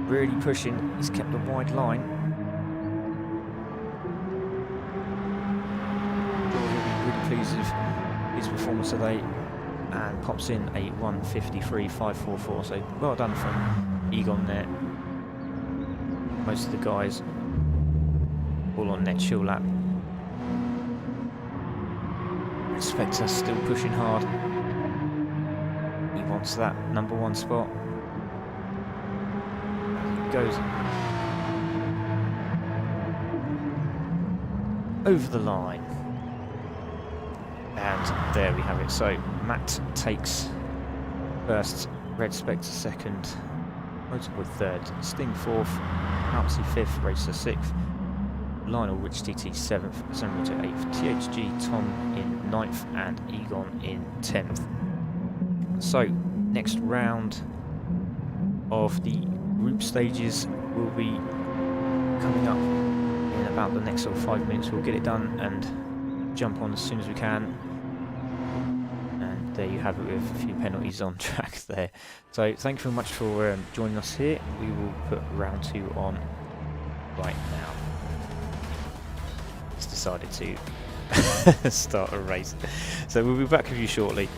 Really pushing. He's kept a wide line. He'll be really pleased with his performance today, and pops in a 1:53.544. So well done from Egon there. Most of the guys all on their chill lap. Spectre still pushing hard. He wants that #1 spot. Goes over the line. And there we have it. So Matt takes first, Red Spectre second, Motorboy third, Sting fourth, Alpsy fifth, Racer sixth, Lionel Rich TT 7th, Sanruto 8th, THG Tom in 9th, and Egon in 10th. So, next round of the group stages will be coming up in about the next sort of 5 minutes. We'll get it done and jump on as soon as we can. And there you have it, with a few penalties on track there. So, thank you very much for joining us here. We will put round 2 on right now. Decided to start a race, so we'll be back with you shortly.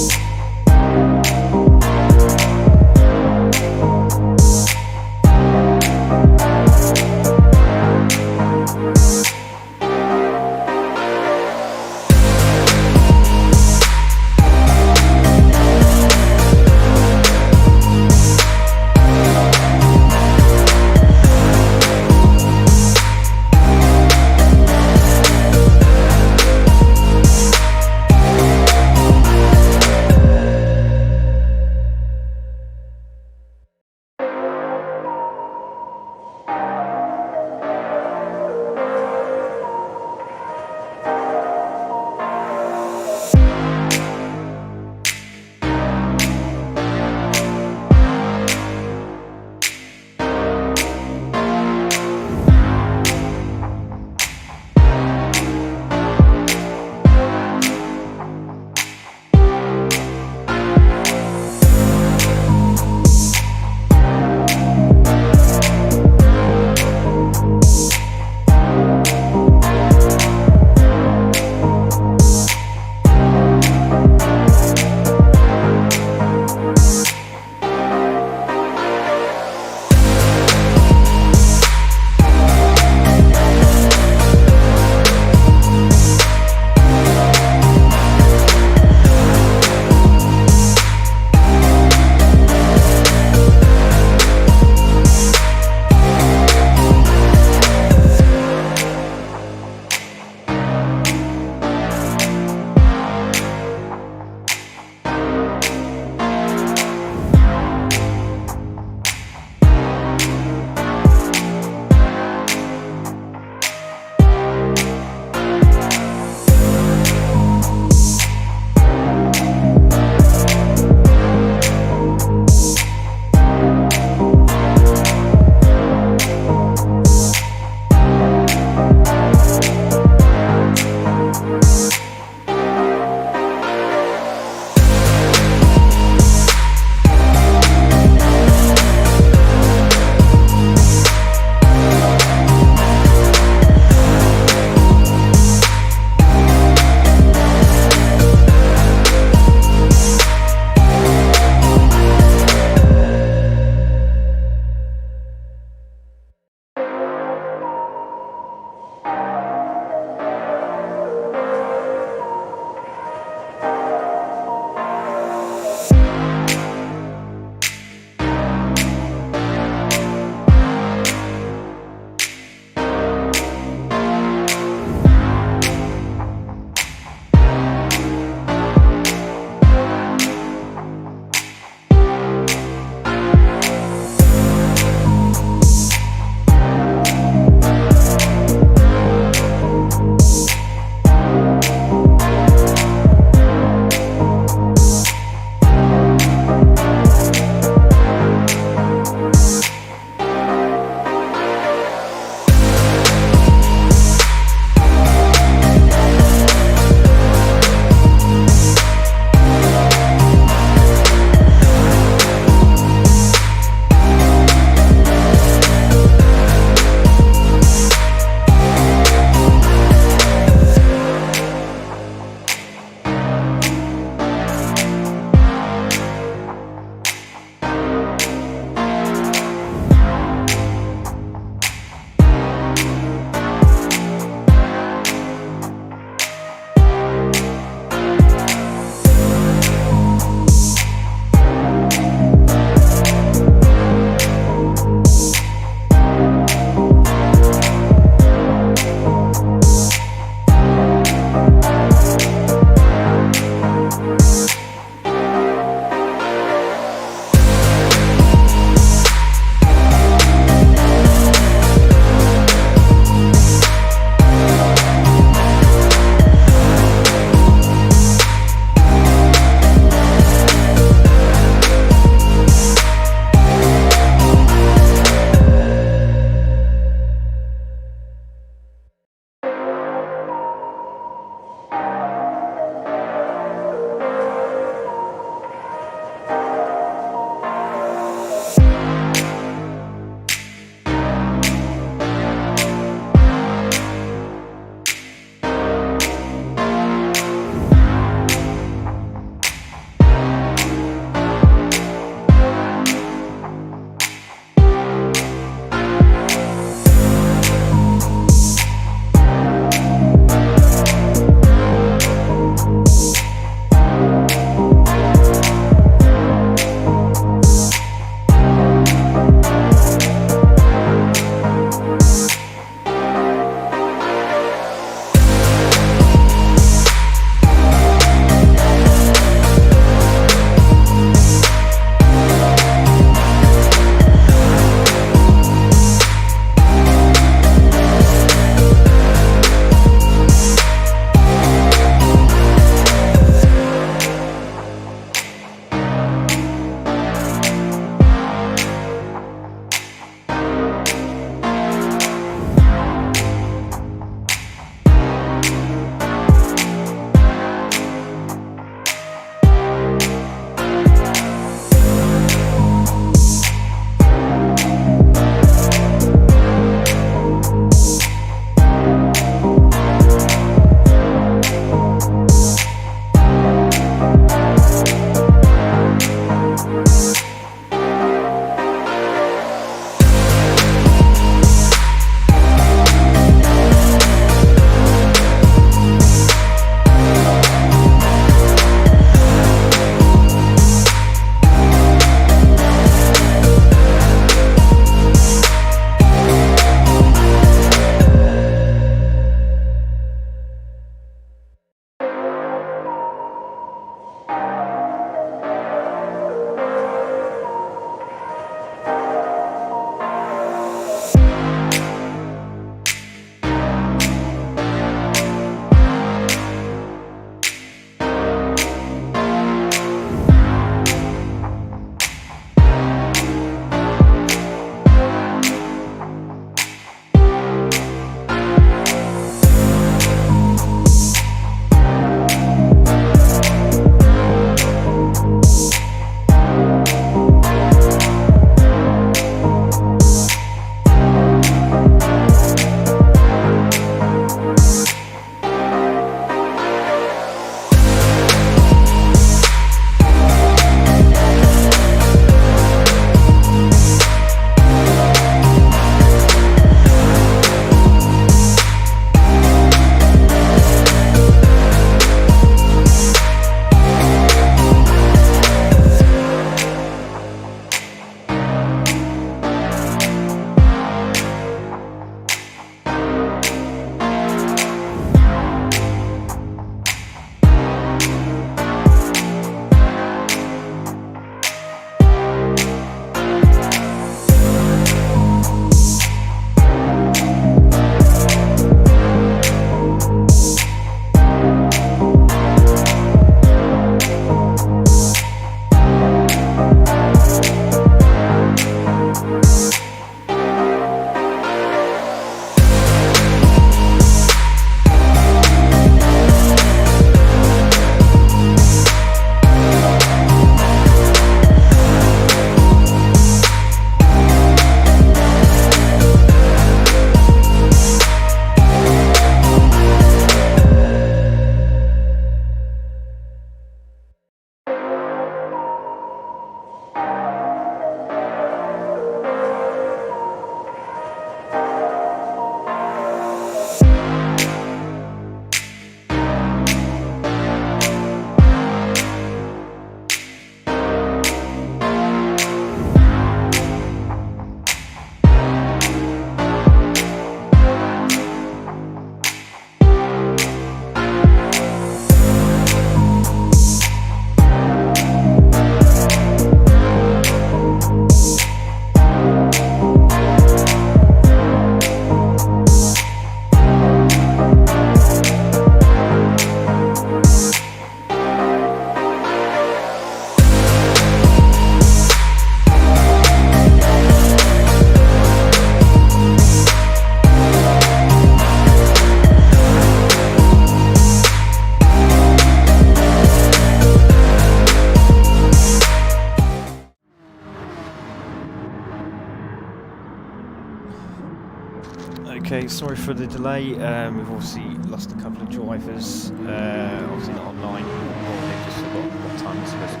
Okay, sorry for the delay. We've obviously lost a couple of drivers. Obviously not online, or they've just forgotten what time it's supposed to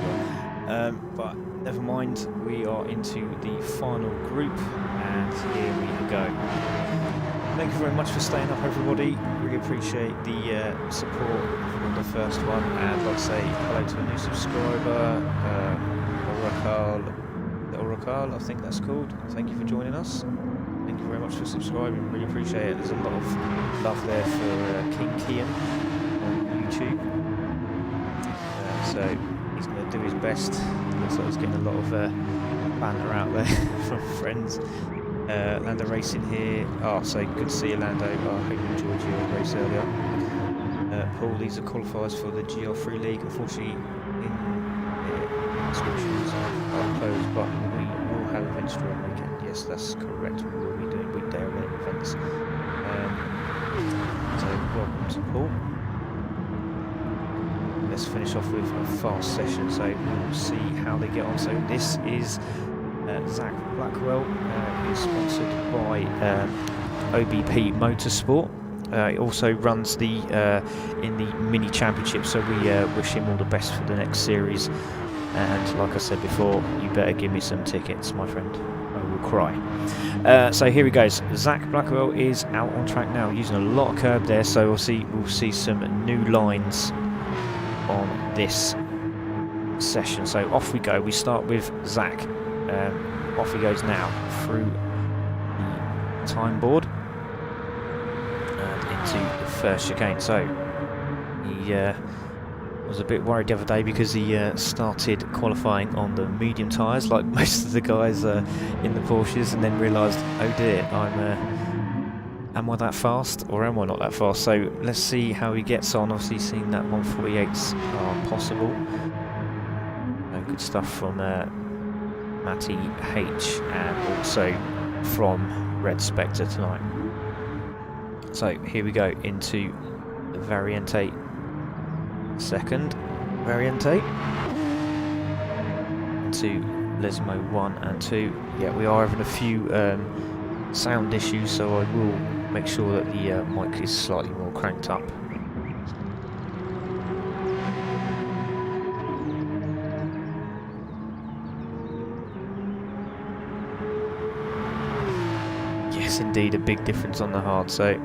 go. But never mind, we are into the final group, and here we go. Thank you very much for staying up, everybody. Really appreciate the support for the first one, and I'd like to say hello to a new subscriber, Oracle, I think that's called. Thank you for joining us. Thank you very much for subscribing, really appreciate it. There's a lot of love there for King Kian on YouTube. So he's going to do his best. Looks like he's getting a lot of banter out there from friends. Lando Racing here. Oh, so good to see you, Lando. I hope you enjoyed your race earlier. Paul, these are qualifiers for the gt3 League. Unfortunately, inscriptions are closed, but we will have events during the weekend. Yes, that's correct. We will be doing weekday events. So welcome to Paul. Let's finish off with a fast session, so we'll see how they get on. So this is Zach Blackwell, who's sponsored by OBP Motorsport. He also runs the in the mini championship, so we wish him all the best for the next series. And like I said before, you better give me some tickets, my friend. I will cry. So here he goes. Zach Blackwell is out on track now, using a lot of curb there. So we'll see some new lines on this session. So off we go. We start with Zach. Off he goes now through the time board and into the first chicane. So he was a bit worried the other day because he started qualifying on the medium tyres like most of the guys in the Porsches, and then realised, oh dear, am I that fast or am I not that fast? So let's see how he gets on. Obviously seeing that 148s are possible. Good stuff from Matty H and also from Red Spectre tonight. So here we go into the Variante second, Variante into Lesmo 1 and 2. Yeah, we are having a few sound issues, so I will make sure that the mic is slightly more cranked up. Yes, indeed, a big difference on the hard. So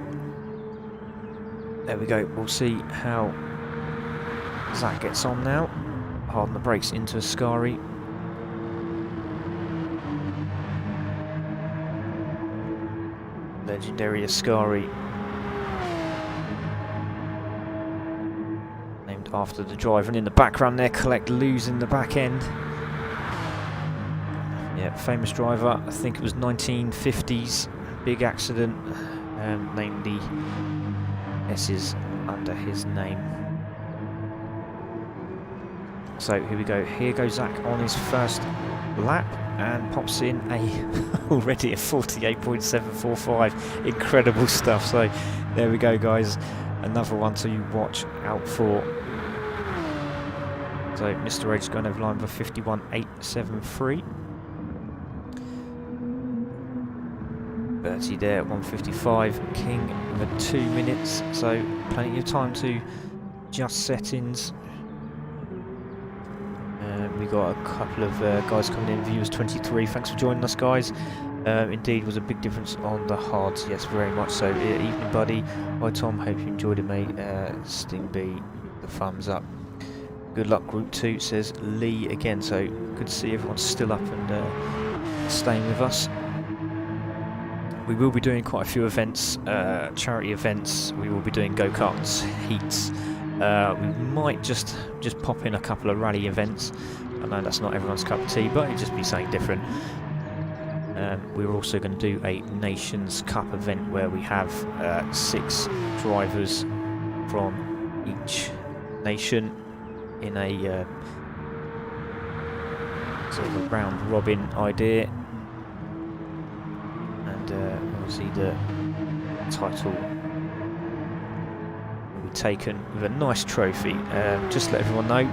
there we go. We'll see how Zach gets on now. Hard on the brakes into Ascari. Legendary Ascari, named after the driver. And in the background there, Collect Lose in the back end. Yeah, famous driver. I think it was 1950s. Big accident. Named the S's under his name. So here we go. Here goes Zach on his first lap and pops in already a 48.745. Incredible stuff. So there we go, guys. Another one to watch out for. So Mr. H going over line for 51.873. Bertie there at 155. King for 2 minutes. So plenty of time to adjust settings. We got a couple of guys coming in. Viewers 23, thanks for joining us, guys. Indeed, was a big difference on the hards. Yes, very much so. Evening, buddy. Hi, Tom. Hope you enjoyed it, mate. Sting B, the thumbs up. Good luck, Group 2, says Lee again. So good to see everyone's still up and staying with us. We will be doing quite a few events, charity events. We will be doing go-karts, heats. We might just pop in a couple of rally events. I know that's not everyone's cup of tea, but it'd just be something different. We're also going to do a Nations Cup event where we have 6 drivers from each nation in a sort of a round robin idea, and obviously the title will be taken with a nice trophy. Just to let everyone know,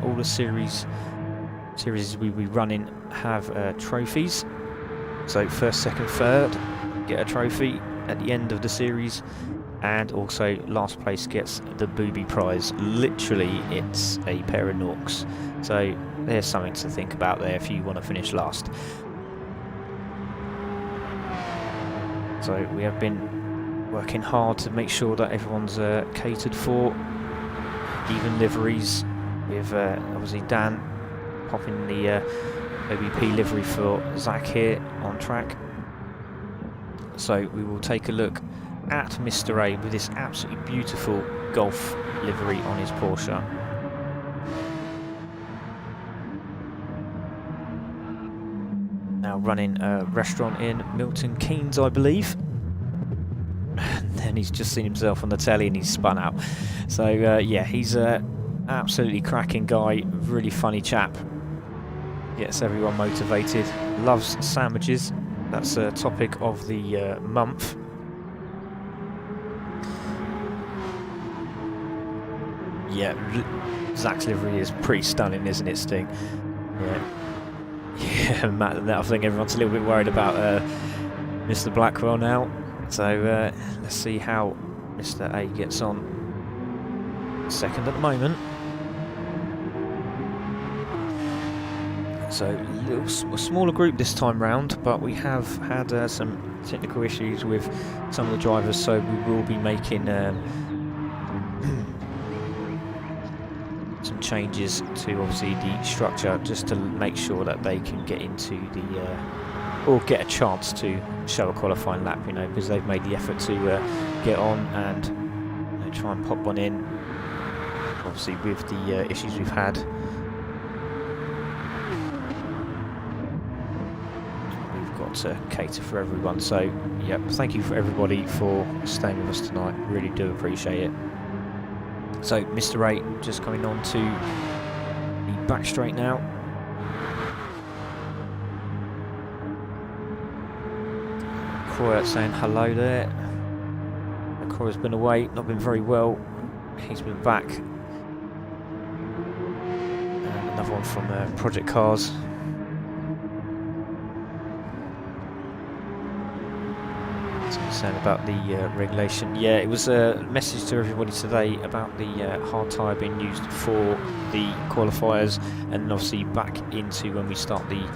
all the series we'll be running have trophies. So first, second, third get a trophy. at the end of the series, and also last place gets the booby prize. Literally, it's a pair of Norks. So there's something to think about there if you want to finish last. So we have been working hard to make sure that everyone's catered for. Even liveries, with obviously Dan popping the OBP livery for Zach here on track. So we will take a look at Mr. A with this absolutely beautiful Golf livery on his Porsche. Now running a restaurant in Milton Keynes, I believe. And then he's just seen himself on the telly and he's spun out. So yeah, he's a absolutely cracking guy, really funny chap. Gets everyone motivated, loves sandwiches. That's a topic of the month. Yeah, Zach's livery is pretty stunning, isn't it, Sting? Yeah. Yeah, Matt, I think everyone's a little bit worried about Mr. Blackwell now. So let's see how Mr. A gets on. Second at the moment. So a smaller group this time round, but we have had some technical issues with some of the drivers, so we will be making some changes to obviously the structure, just to make sure that they can get into the or get a chance to show a qualifying lap, you know, because they've made the effort to get on and, you know, try and pop one in. Obviously with the issues we've had, we've got to cater for everyone. So yeah, thank you for everybody for staying with us tonight, really do appreciate it. So Mr. 8 just coming on to the back straight now. Croy saying hello there. Croy's been away, not been very well. He's been back. And another one from Project Cars. Saying about the regulation. Yeah, it was a message to everybody today about the hard tyre being used for the qualifiers, and obviously back into when we start the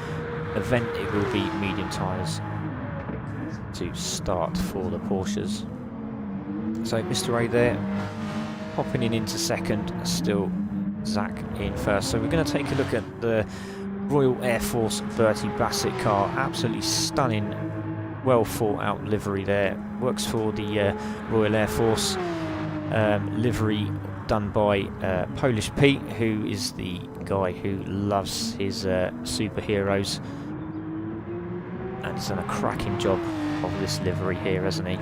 event it will be medium tyres to start for the Porsches. So Mr. A there popping in into second, still Zach in first. So we're going to take a look at the Royal Air Force Bertie Bassett car. Absolutely stunning, well thought out livery there. Works for the Royal Air Force. Livery done by Polish Pete, who is the guy who loves his superheroes, and he's done a cracking job of this livery here, hasn't he?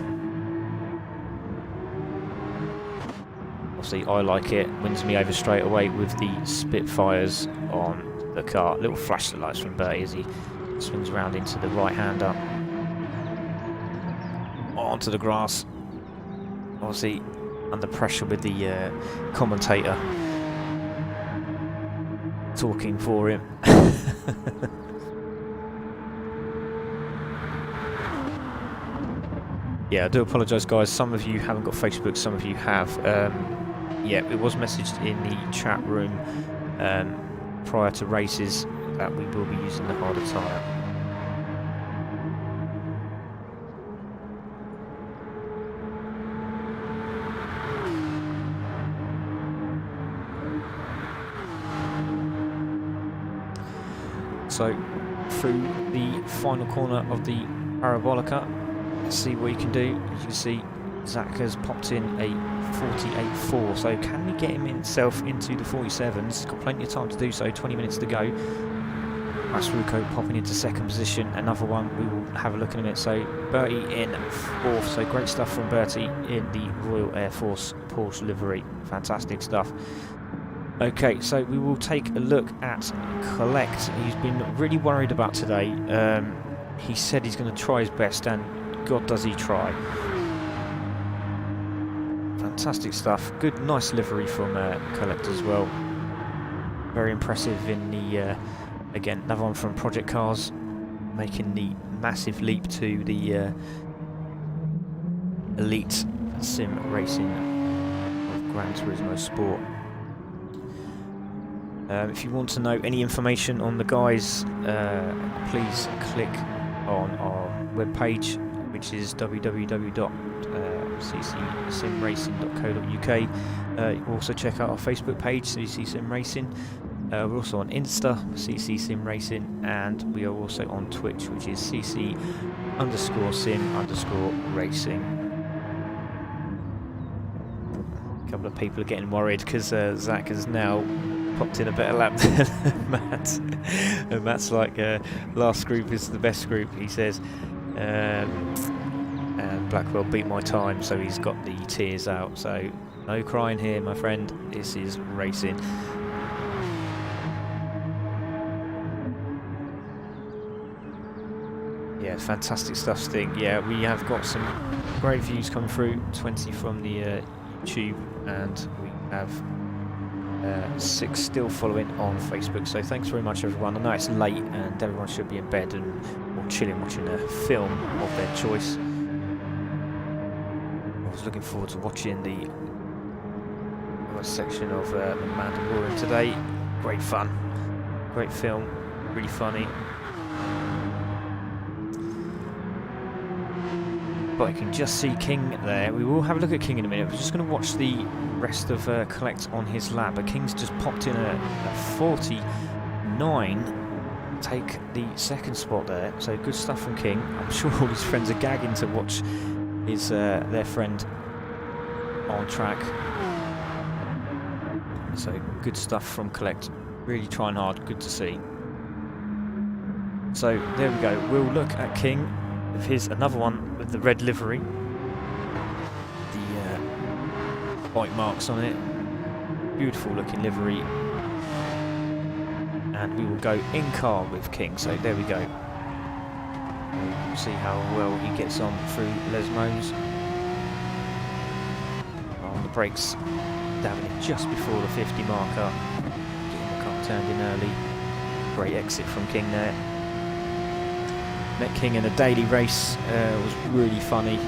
Obviously I like it, wins me over straight away with the Spitfires on the car. Little flash of lights from Bertie as he swings around into the right hander. Onto the grass, obviously under pressure with the commentator talking for him. Yeah, I do apologise guys, some of you haven't got Facebook, some of you have. Yeah, it was messaged in the chat room prior to races that we will be using the harder tyre. So through the final corner of the Parabolica, let's see what he can do. As you can see, Zach has popped in a 48.4, so can we get himself into the 47s? He's got plenty of time to do so, 20 minutes to go. Masruko popping into second position, another one we will have a look in a minute. So Bertie in fourth, so great stuff from Bertie in the Royal Air Force Porsche livery, fantastic stuff. Okay, so we will take a look at Collect. He's been really worried about today. He said he's going to try his best, and God does he try. Fantastic stuff. Good, nice livery from Collect as well. Very impressive in the, again, another one from Project Cars, making the massive leap to the elite sim racing of Gran Turismo Sport. If you want to know any information on the guys, please click on our webpage, which is www.ccsimracing.co.uk. You can also check out our Facebook page, CC Sim Racing. We're also on Insta, CC Sim Racing, and we are also on Twitch, which is CC_sim_racing. A couple of people are getting worried because Zach has now popped in a better lap than Matt. And Matt's like, last group is the best group, he says. And Blackwell beat my time, so he's got the tears out. So no crying here, my friend. This is racing. Yeah, fantastic stuff, Sting. Yeah, we have got some great views coming through. 20 from the YouTube, and we have 6 still following on Facebook. So thanks very much, everyone. I know it's late and everyone should be in bed and or chilling watching a film of their choice. I was looking forward to watching the section of The Mandalorian today. Great fun, great film, really funny. But I can just see King there. We will have a look at King in a minute. We're just going to watch the rest of Collect on his lap. But King's just popped in a 49. Take the second spot there. So good stuff from King. I'm sure all his friends are gagging to watch his their friend on track. So good stuff from Collect. Really trying hard. Good to see. So there we go. We'll look at King. Here's another one with the red livery, the white marks on it, beautiful looking livery, and we will go in car with King. So there we go. We'll see how well he gets on through Lesmos. On the brakes, dabbing it just before the 50 marker, getting the car turned in early. Great exit from King there. Met King in a daily race. Was really funny.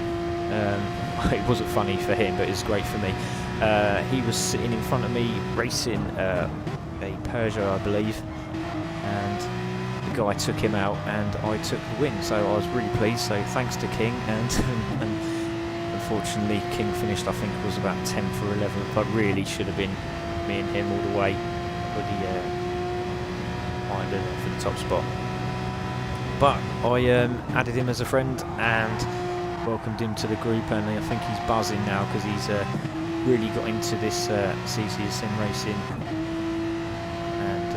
It wasn't funny for him, but it was great for me. He was sitting in front of me racing a Peugeot, I believe, and the guy took him out and I took the win, so I was really pleased. So thanks to King, and unfortunately King finished, I think it was about 10th or 11th, but really should have been me and him all the way for the top spot. But I added him as a friend and welcomed him to the group, and I think he's buzzing now because he's really got into this CC Sim Racing, and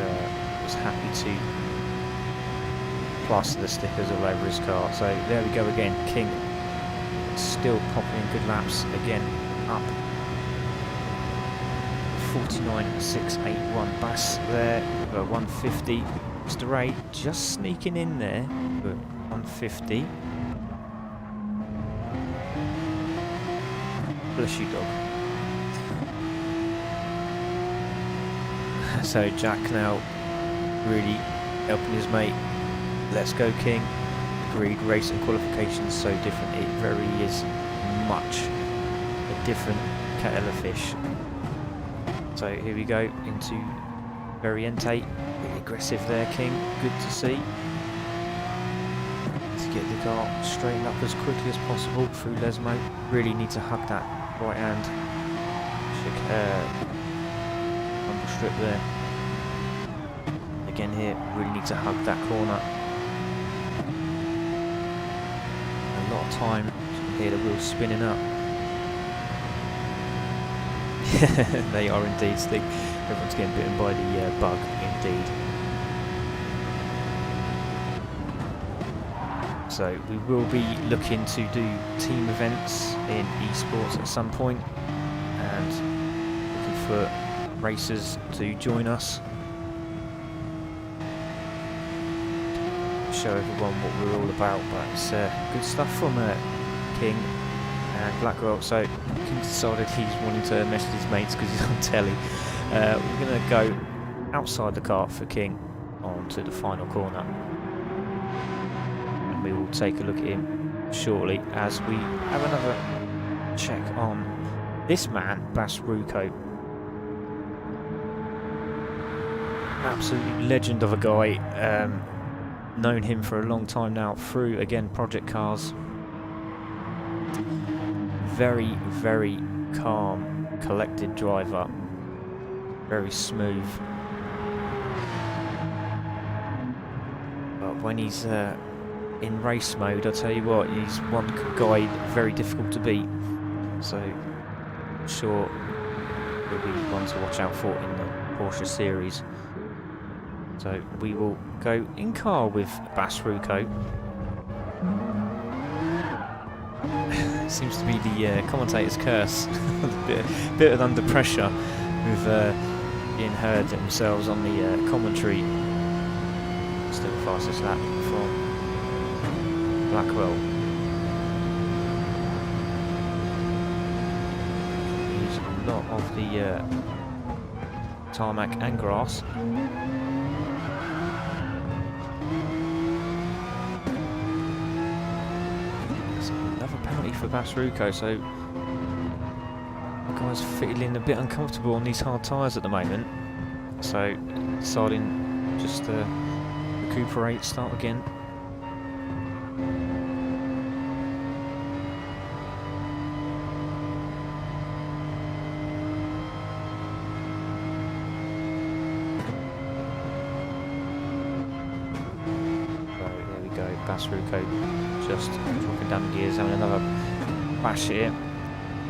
was happy to plaster the stickers all over his car. So there we go again. King still popping in good laps again, up 49.681. Bass there with a 150. Mr. Ray just sneaking in there for 150. Bless you, dog. So Jack now really helping his mate. Let's go, King. Agreed. Racing qualifications so different. It very is much a different kettle of fish. So here we go into Variante. Really aggressive there, King. Good to see. To get the car straightened up as quickly as possible through Lesmo. Really need to hug that right hand rumble strip there. Again here, really need to hug that corner. A lot of time. You can hear the wheels spinning up. They are indeed, Steve. Everyone's getting bitten by the bug, indeed. So we will be looking to do team events in esports at some point, and looking for racers to join us. Show everyone what we're all about. But it's good stuff from King and Blackwell. So King decided he's wanting to message his mates because he's on telly. We're going to go outside the car for King onto the final corner, and we will take a look at him shortly as we have another check on this man, Bas Ruko. Absolute legend of a guy. Known him for a long time now through, again, Project Cars. Very, very calm, collected driver. Very smooth. But when he's in race mode, I'll tell you what, he's one guy very difficult to beat. So, I'm sure he'll be one to watch out for in the Porsche series. So we will go in car with Bas Ruko. Seems to be the commentator's curse. a bit under pressure with being heard themselves on the commentary. Still the fastest lap from Blackwell. Use a lot of the tarmac and grass. For Bas Ruko, so the guy's feeling a bit uncomfortable on these hard tyres at the moment, so deciding just to recuperate, start again. So there we go, Bas Ruko just dropping down the gears, having another bash here.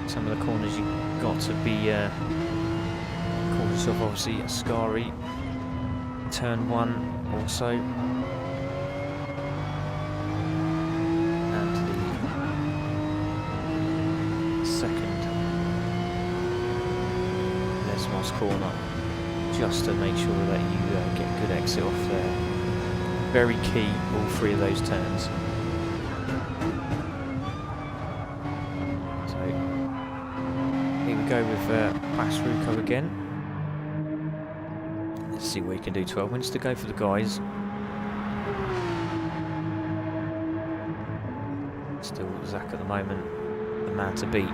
Some of the corners you've got to be cautious of, obviously. Ascari, turn 1 also. And the second Lesmos corner, just to make sure that you get a good exit off there. Very key, all 3 of those turns. Go with Bas Ruko again. Let's see what he can do. 12 minutes to go for the guys. Still Zach at the moment, the man to beat.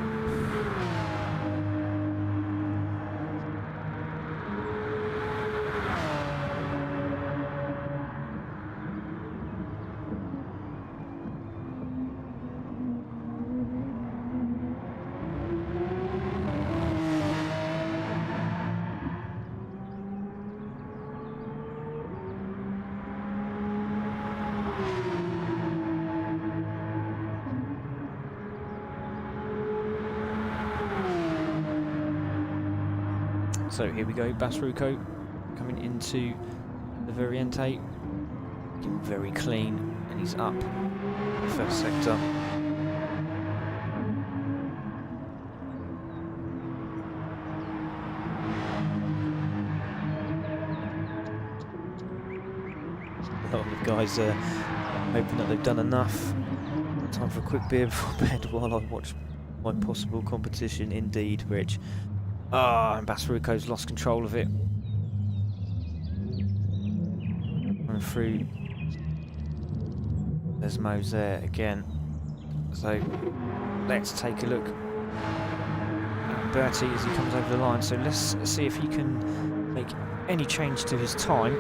So here we go, Bas Ruko coming into the Variante, looking very clean, and he's up the first sector. A lot of the guys are hoping that they've done enough. Time for a quick beer before bed while I watch my possible competition, indeed, Rich. And Bas Ruko's lost control of it. Going through. There's Mo's there again. So let's take a look at Bertie as he comes over the line. So let's see if he can make any change to his time.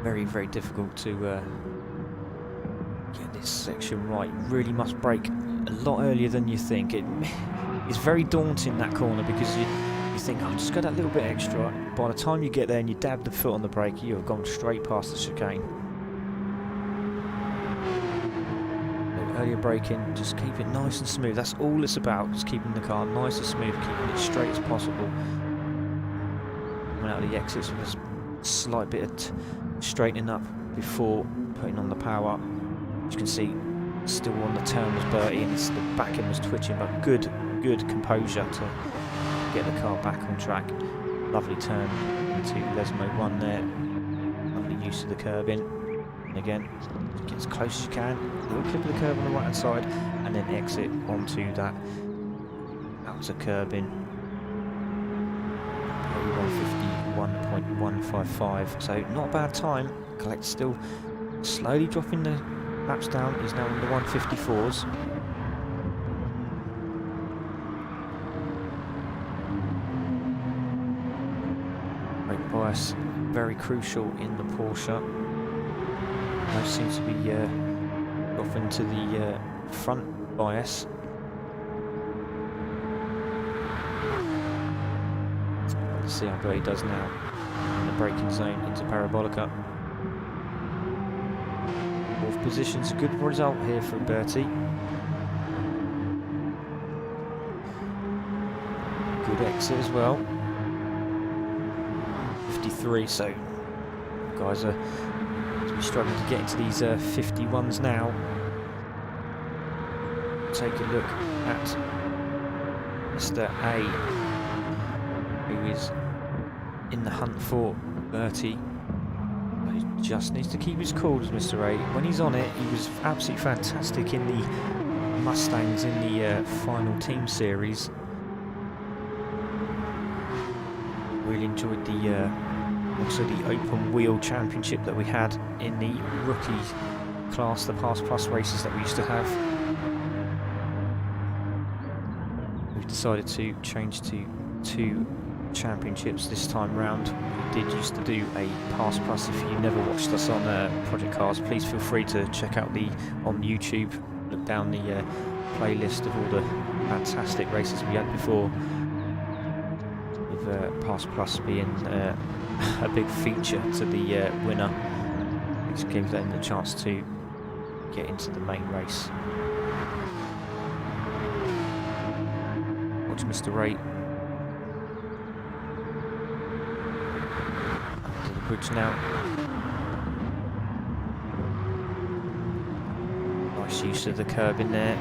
Very, very difficult to get this section right. You really must brake a lot earlier than you think. It's very daunting, that corner, because you think, oh, just go that little bit extra. By the time you get there and you dab the foot on the brake, you have gone straight past the chicane. So earlier braking, just keep it nice and smooth. That's all it's about, just keeping the car nice and smooth, keeping it straight as possible. Coming out of the exits with a slight bit of straightening up before putting on the power. As you can see, still on the turn was Bertie, and the back end was twitching, but good composure to get the car back on track. Lovely turn into Lesmo 1 there. Lovely use of the curb in. And again, get as close as you can. A little clip of the curb on the right hand side, and then exit onto that outer curb in. 151.155. So not a bad time. Collect still slowly dropping the laps down. He's now in the 154s. Brake bias, very crucial in the Porsche. Now seems to be off into the front bias. Let's see how Bertie does now in the braking zone into Parabolica. Fourth position's a good result here for Bertie. Good exit as well. 53, so guys are struggling to get into these 51s now. Take a look at Mr. A, who is in the hunt for Bertie. But he just needs to keep his cool, as Mr. A. When he's on it, he was absolutely fantastic in the Mustangs in the final team series. Really enjoyed the also the open wheel championship that we had in the rookie class, the Pass Plus races that we used to have. We've decided to change to 2 championships this time round. We did used to do a Pass Plus. If you never watched us on Project Cars, please feel free to check out on YouTube, look down the playlist of all the fantastic races we had before, with Pass Plus being a big feature to the winner, which gives them the chance to get into the main race. Watch Mr. Ray under the bridge now. Nice use of the curb in there.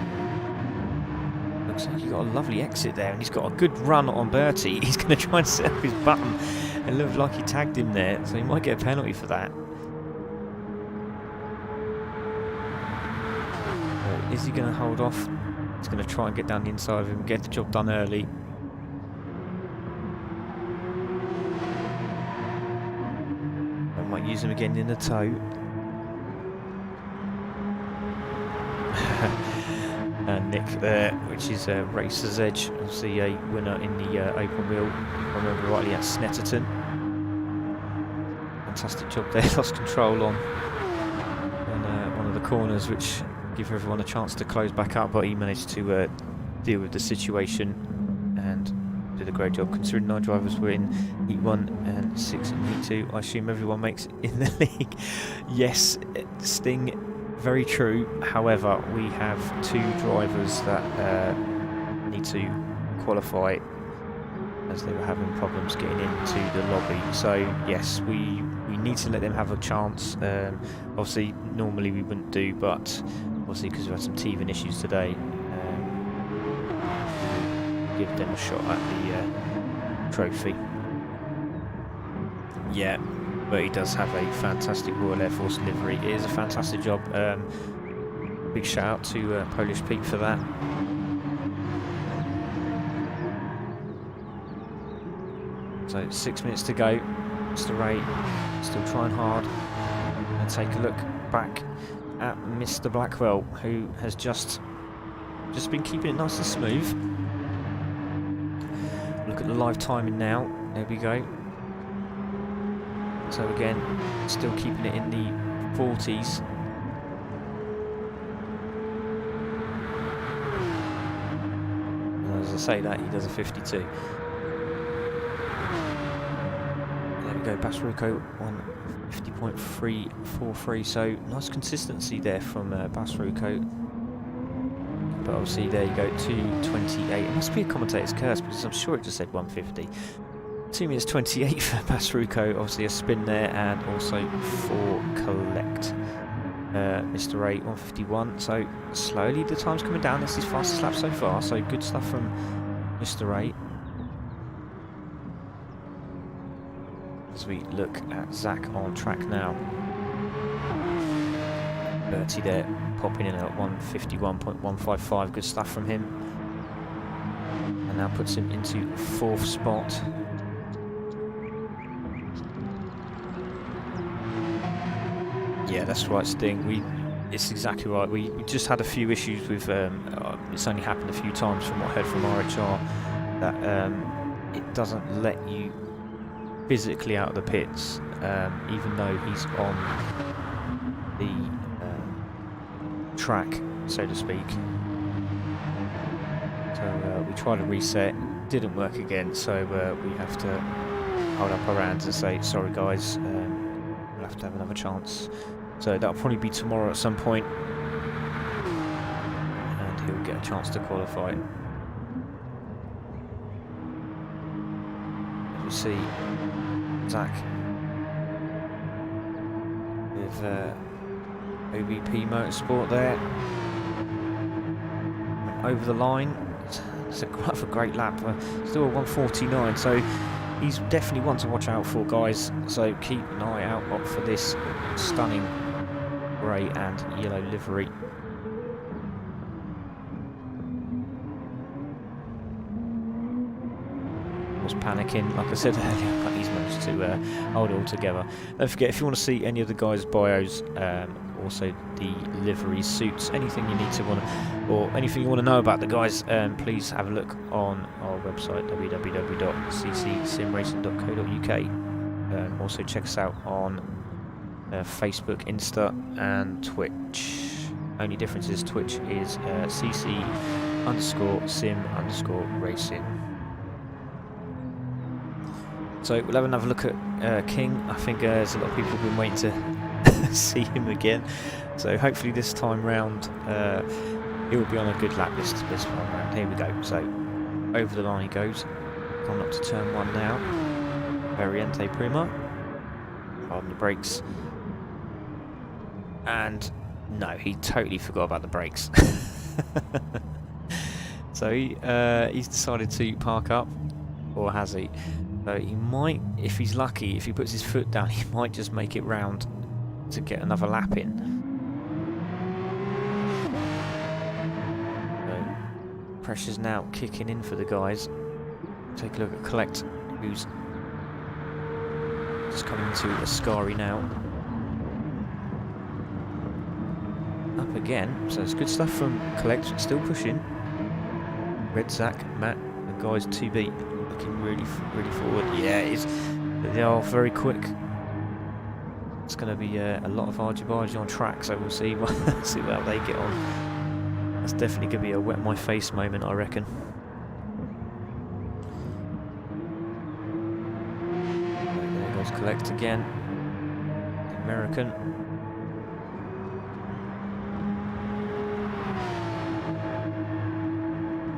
Looks like he got a lovely exit there, and he's got a good run on Bertie. He's going to try and set up his button. It looked like he tagged him there, so he might get a penalty for that. Or is he going to hold off? He's going to try and get down the inside of him, get the job done early. I might use him again in the toe. Nick there, which is Racer's Edge, obviously a winner in the open wheel, if I remember rightly, at Snetterton. Fantastic job there, lost control on one of the corners, which give everyone a chance to close back up, but he managed to deal with the situation and did a great job, considering 9 drivers were in Heat 1 and 6 in Heat 2. I assume everyone makes it in the league. Yes, Sting. Very true. However, we have 2 drivers that need to qualify, as they were having problems getting into the lobby. So yes, we need to let them have a chance. Obviously, normally we wouldn't do, but obviously because we had some teething issues today, give them a shot at the trophy. Yeah. But he does have a fantastic Royal Air Force livery. It is a fantastic job. Big shout out to Polish Pete for that. So 6 minutes to go. Mr. Ray still trying hard. And take a look back at Mr. Blackwell, who has just been keeping it nice and smooth. Look at the live timing now. There we go. So again, still keeping it in the 40s. And as I say that, he does a 52. There we go, Basruko on 50.343. So nice consistency there from Basruko. But obviously, there you go, 2:28. It must be a commentator's curse, because I'm sure it just said 150. 2 minutes 28 for Basruko, obviously a spin there, and also 4 collect. Mr. Ray 151, so slowly the time's coming down. This is fastest lap so far, so good stuff from Mr. Ray. As we look at Zach on track now. Bertie there, popping in at 151.155, good stuff from him. And now puts him into 4th spot. Yeah, that's right, Sting. It's exactly right. We just had a few issues with. It's only happened a few times from what I heard from RHR, that it doesn't let you physically out of the pits, even though he's on the track, so to speak. So we tried to reset, didn't work again, so we have to hold up our hands and say, sorry guys, we'll have to have another chance. So that'll probably be tomorrow at some point, and he'll get a chance to qualify. As you see, Zach with OBP Motorsport there, went over the line. It's a great lap, still a 1:49, so he's definitely one to watch out for, guys. So keep an eye out for this stunning grey and yellow livery. Was panicking, like I said earlier, but he's managed to hold it all together. Don't forget, if you want to see any of the guys' bios, also the livery suits, anything you need to or anything you want to know about the guys, please have a look on our website www.ccsimracing.co.uk. Also check us out on Facebook, Insta and Twitch. Only difference is Twitch is cc_sim_racing. So we'll have another look at King. I think there's a lot of people who've been waiting to see him again. So hopefully this time round he'll be on a good lap this time round. Here we go. So over the line he goes. Coming up to turn 1 now. Variante Prima. Pardon the brakes. And no, he totally forgot about the brakes. So he's decided to park up, or has he? So he might, if he's lucky, if he puts his foot down, he might just make it round to get another lap in. So pressure's now kicking in for the guys. Take a look at Collect, who's just coming into Ascari now. Up again, so it's good stuff from Collect, still pushing. Red Zach, Matt, the guys to beat. Looking really forward. Yeah, they are very quick. It's going to be a lot of argy-bargy on track, so we'll see see how they get on. That's definitely going to be a wet my face moment, I reckon. There goes Collect again. The American.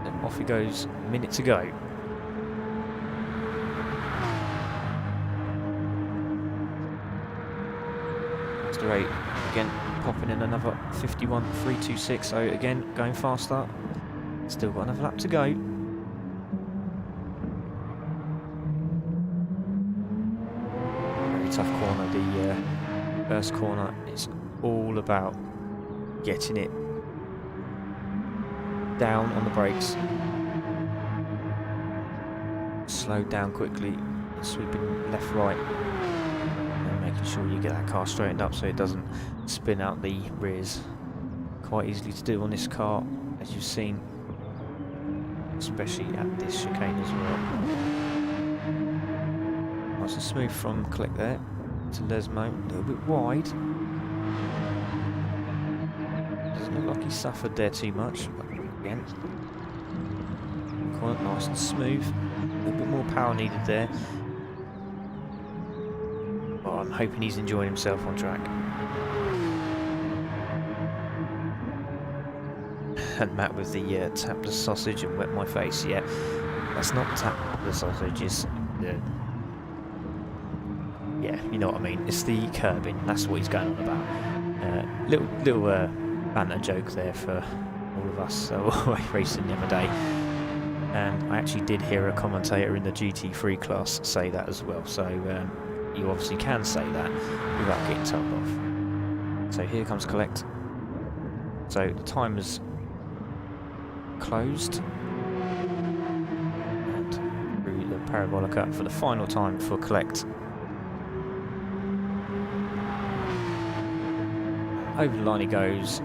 And off he goes. A minute to go. Rate again, popping in another 51.326, so again going faster. Still got another lap to go. Very tough corner. The first corner is all about getting it down on the brakes, slow down quickly, sweeping left right. Making sure you get that car straightened up so it doesn't spin out the rears. Quite easily to do on this car, as you've seen, especially at this chicane as well. Nice and smooth from Collect there to Lesmo, a little bit wide. Doesn't look like he suffered there too much, but again, quite nice and smooth. A little bit more power needed there. I'm hoping he's enjoying himself on track. And Matt with the tap the sausage and wet my face. Yeah, that's not tap the sausage, it's the... yeah, you know what I mean. It's the curbing, that's what he's going on about. Little banter joke there for all of us racing the other day. And I actually did hear a commentator in the GT3 class say that as well, so you obviously can say that without getting told off. So here comes Collect. So the timer's closed. And through the parabolica for the final time for Collect. Over the line he goes.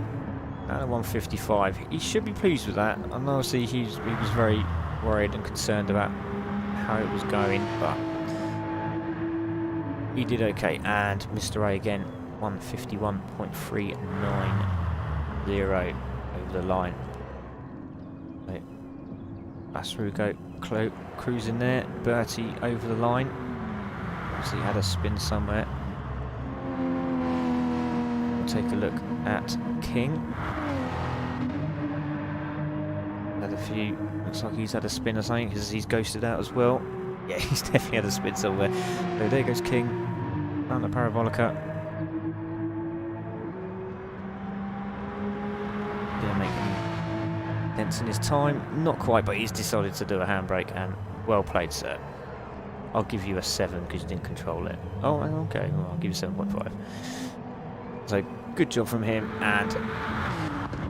At 1:55. He should be pleased with that. And obviously he was very worried and concerned about how it was going, but He did okay, and Mr. A again, 151.390 over the line. So, Basrugo cruising there, Bertie over the line. Obviously had a spin somewhere. We'll take a look at King. Had a few, looks like he's had a spin or something because he's ghosted out as well. Yeah, he's definitely had a spin somewhere. So there goes King, around the Parabolica. Gonna make any dents in his time? Not quite, but he's decided to do a handbrake, and well played, sir. I'll give you a 7 because you didn't control it. Oh, okay, well, I'll give you 7.5. So, good job from him, and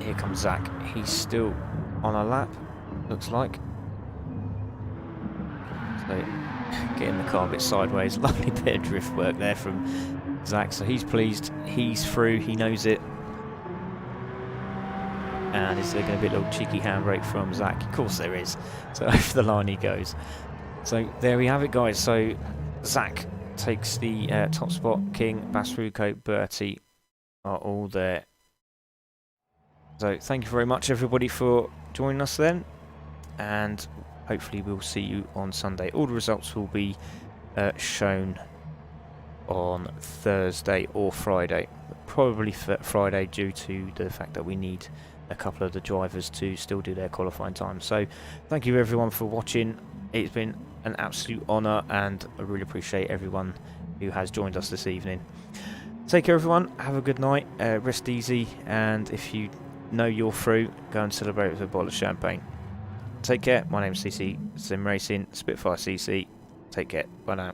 here comes Zach. He's still on a lap, looks like. So, getting the car a bit sideways. Lovely bit of drift work there from Zach, so he's pleased. He's through, he knows it. And is there going to be a little cheeky handbrake from Zach? Of course there is. So over the line he goes. So there we have it, guys. So Zach takes the top spot. King, Basrugo, Bertie are all there. So thank you very much, everybody, for joining us then. And hopefully we'll see you on Sunday. All the results will be shown on Thursday or Friday. Probably Friday due to the fact that we need a couple of the drivers to still do their qualifying time. So thank you everyone for watching. It's been an absolute honour, and I really appreciate everyone who has joined us this evening. Take care everyone, have a good night, rest easy, and if you know you're through, go and celebrate with a bottle of champagne. Take care, my name's CC Sim Racing, Spitfire CC. Take care, bye now.